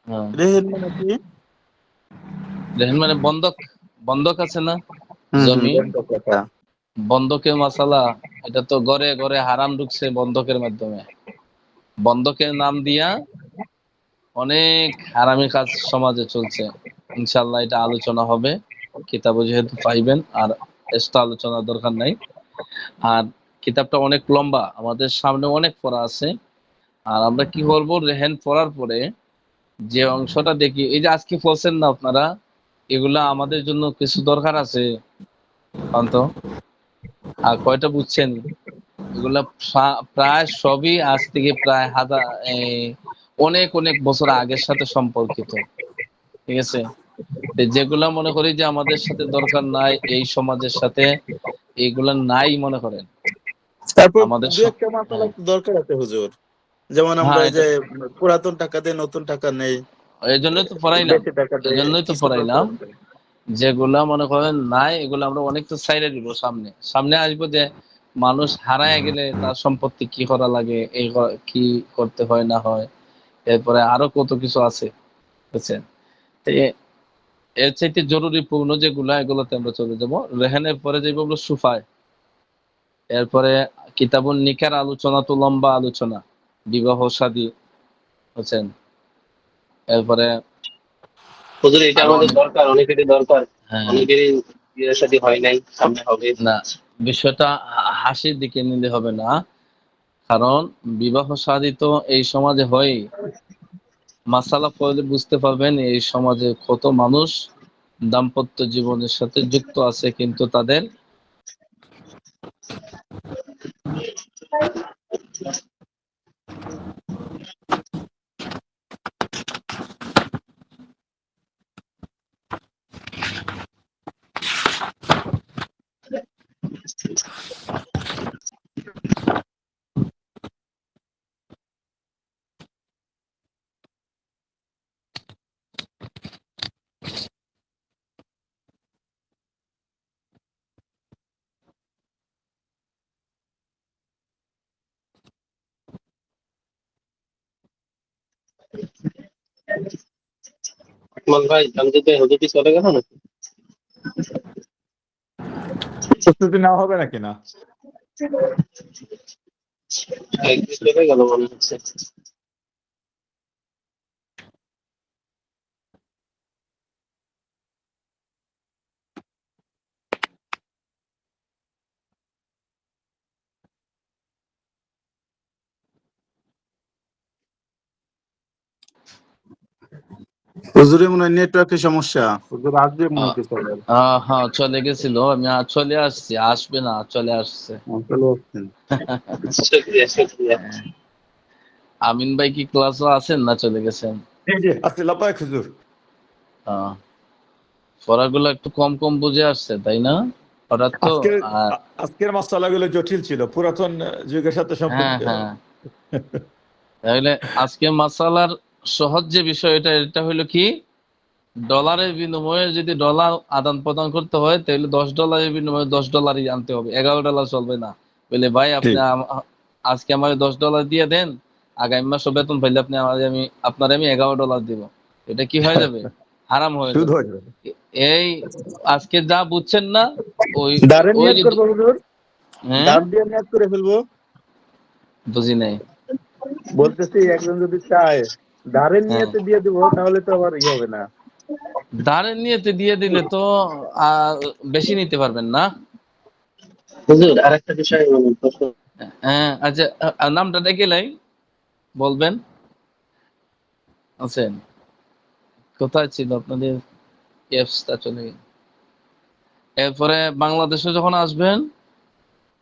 হ্যাঁ, রেহেন মানে কি? রেহেন মানে বন্ধক। বন্ধক আছে না, হুম, জমি বন্ধক রাখা। বন্ধকের মাসালা, এটা তো ঘরে ঘরে হারাম ঢুকছে বন্ধকের মাধ্যমে। বন্ধকের নাম দিয়া অনেক হারামি কাজ সমাজে চলছে। ইনশাল্লাহ এটা আলোচনা হবে, কিতাবও যেহেতু পাইবেন, আর এক্সট্রা আলোচনার দরকার নাই। আর কিতাবটা অনেক লম্বা, আমাদের সামনে অনেক পড়া আছে। আর আমরা কি করবো, রেহেন পড়ার পরে যে অংশটা দেখি, এই যে আজকে পড়ছেন না আপনারা, এগুলা আমাদের জন্য কিছু দরকার আছে অন্ত। আর কয়টা বুঝছেন? এগুলা প্রায় সবই আজ থেকে প্রায় অনেক অনেক বছর আগের সাথে সম্পর্কিত। ঠিক আছে? তো যেগুলা মনে করি যে আমাদের সাথে দরকার নাই এই সমাজের সাথে, এগুলা নাই মনে করেন তারপর আমাদের দু একটা মাসালা হ্যাঁ, তো দরকার আছে হুজুর, যেমন আমরা হ্যাঁ, এই যে পুরাতন টাকা দিয়ে নতুন টাকা নেই, এই জন্যই তো পড়াইলাম, বেশি টাকা এই দিয়ে জন্যই তো কিছু দরকার পড়াইলাম। আছে। যেগুলা মনে করেন নাই, এগুলো আমরা অনেকটা সাইডে দিব, সামনে সামনে আসবো যে মানুষ হারায় গেলে তার সম্পত্তি কি করা লাগে, কি করতে হয় না হয়, এরপরে আরো কত কিছু আছে, বুঝছেন? তো এর চাইতে জরুরি পূর্ণ যেগুলা, এগুলোতে আমরা চলে যাব। রেহানের পরে যাইব আমরা সুফায়। এরপরে কিতাবুন নিকার আলোচনা তো লম্বা আলোচনা, বিবাহ শাদী, বুঝছেন? এরপরে হুজুর, এটা আরো আমাদের অনেক, দরকার, অনেকেরই দরকার, হ্যাঁ, অনেকেরই বিয়ের শাদী হয় নাই, সামনে হবে। না, বিষয়টা হাসির দিকে নিলে হবে না, কারণ বিবাহ শাদী তো এই সমাজে হয়। মাসালা পড়লে বুঝতে পারবেন এই সমাজে কত মানুষ দাম্পত্য জীবনের সাথে যুক্ত আছে, কিন্তু তাদের আকমাল ভাই, জানতে চাই হুজুর কি চলে গেল নাকি? প্রস্তুতি নেওয়া হবে নাকি না? একদিন চলে গেল মনে হচ্ছে। হুজুরের মনে হয় নেটওয়ার্কের সমস্যা, হুজুর আসবে মনে আহ, হচ্ছে আবার। হ্যাঁ, চলে গেছিল, আমি চলে আসছি, আসবে না, চলে আসছে। চলে আসছেন। শুক্রিয়া, শুক্রিয়া। আমিন ভাই কি ক্লাসও আছেন না চলে গেছেন? এই যে আজকে লাপায় হুজুর। পড়াগুলো একটু কম কম বুঝে আসছে, তাই না? হঠাৎ তো আজকের আহ, আজকের মাসালাগুলো জটিল ছিল, পুরাতন যুগের সাথে হ্যাঁ সম্পর্ক। হ্যাঁ তাহলে আজকে মাসালার সহজ যে বিষয় এটা হলো কি, ডলারের বিনিময়ে যদি ডলার আদান প্রদান করতে হয় তাহলে $10 বিনিময়ে $10 আনতে হবে, $11 চলবে না। বলে ভাই আপনি ঠিক। আজকে আমার $10 দিয়ে দেন, আগামী মাসে বেতন পাইলে আমি আপনার $11 দিব, এটা কি হয়ে যাবে? হারাম হয়ে সুদ যাবে। হয়ে যাবে। এই আজকে যা বুঝছেন না, ওই দাঁড়ে ওই নিয়াত যে করবো হুজুর, হ্যাঁ দাঁড় দিয়ে নিয়াত করে ফেলবো। বুঝি নাই। বলতেছি একজন যদি চায় ধারের হ্যাঁ নিয়তে দিয়ে দিব, তাহলে তো আবার ইয়ে হবে না। ধারের নিয়তে দিয়ে দিলে তো আহ, বেশি নিতে পারবেন না। হুজুর আরেকটা বিষয় প্রশ্ন। হ্যাঁ আচ্ছা, নামটা ডেকে লাই বলবেন। আছেন কোথায় ছিল আপনাদের অ্যাপসটা? চলে গেল। এরপরে বাংলাদেশে যখন আসবেন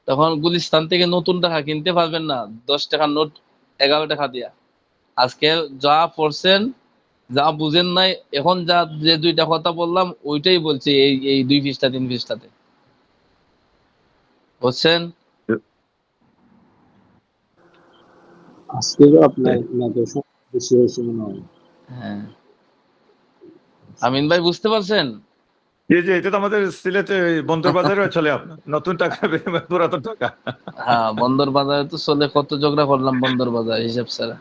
তখন গুলিস্তান থেকে নতুন টাকা কিনতে পারবেন না 10 টাকার নোট 11 টাকা দিয়া। আজকে যা পড়ছেন, যা বুঝেন নাই, এখন যা যে দুইটা কথা বললাম ওইটাই বলছি এই এই 2 পৃষ্ঠা 3 পৃষ্ঠাতে, বুঝছেন? আজকেও আপনার নেগেশন বেশি হয়েছে মনে হয়। হ্যাঁ আমিন ভাই বুঝতে পারছেন? যে এটা তো আমাদের সিলেটে বন্দর বাজারে চলে, আপনার নতুন টাকা বিনিময়ে পুরাতন টাকা। হ্যাঁ বন্দর বাজারে তো চলে, কত ঝগড়া করলাম বন্দর বাজার হিসাব ছাড়া।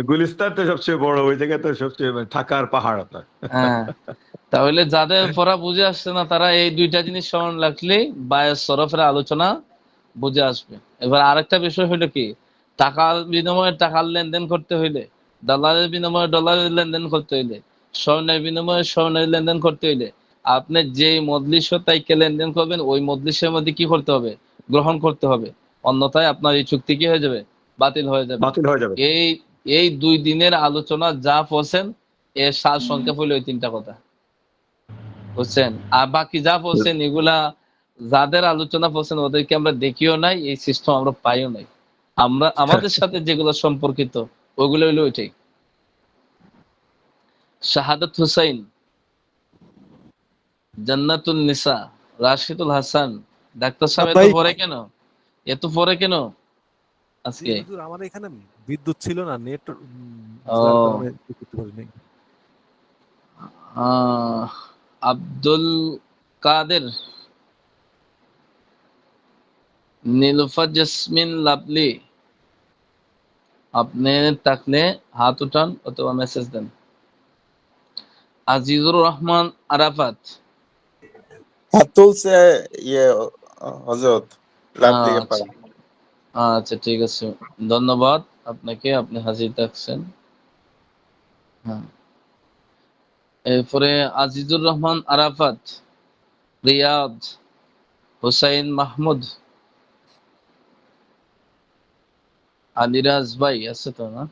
গুলিস্তান তো সবচেয়ে বড়, ওই জায়গায় তো সবচেয়ে টাকার পাহাড় আপনার। হ্যাঁ তাহলে যাদের পড়া বুঝে আসছে না তারা এই দুইটা জিনিস স্মরণ রাখলেই বায়ের সরফের আলোচনা বুঝে আসবে। এবার আরেকটা বিষয় হলো কি, টাকার বিনিময়ে টাকার লেনদেন করতে হইলে, ডলারের বিনিময়ে ডলারের লেনদেন করতে হইলে, স্বর্ণের বিনিময়ে স্বর্ণের লেনদেন করতে হইলে আপনি যেই মজলিস তাইকে লেনদেন করবেন ওই মজলিসের মধ্যে কি করতে হবে? গ্রহণ করতে হবে। অন্যথায় আপনার এই চুক্তি কি হয়ে যাবে? বাতিল হয়ে যাবে। বাতিল হয়ে যাবে। এই এই 2 দিনের আলোচনা যা পড়ছেন এর সার সংক্ষেপ হইলো ওই 3টা কথা, বুঝছেন? আর বাকি যা বলছেন এগুলা যাদের আলোচনা বলছেন ওদেরকে আমরা দেখিও নাই, এই সিস্টেম আমরা পাইও নাই। আমরা আমাদের সাথে যেগুলো সম্পর্কিত ওগুলো হইলো ওইটাই। শাহাদাত হুসাইন, জান্নাতুল নিসা, রাশিদুল হাসান, ডাক্তার সাহেব এত ভাই পরে কেন? এত পরে কেন জি আজকে? হুজুর, আমার এখানে বিদ্যুৎ ছিল না, নেট ও যার কারণে করতে পারিনি। আব্দুল কাদের, নীলুফা জেসমিন লাভলি, আপনি থাকলে হাত উঠান অথবা মেসেজ দেন। আজিজুর রহমান আরাফাত, হাত তুলছে ইয়ে হজরত, লাভ দিকে আচ্ছা পারে। আচ্ছা ঠিক আছে, ধন্যবাদ আপনাকে, আপনি হাজির থাকছেন। হ্যাঁ এরপরে আজিজুর রহমান আরাফাত, রিয়াদ, হুসাইন মাহমুদ, আলিরাজ ভাই আছে তো না?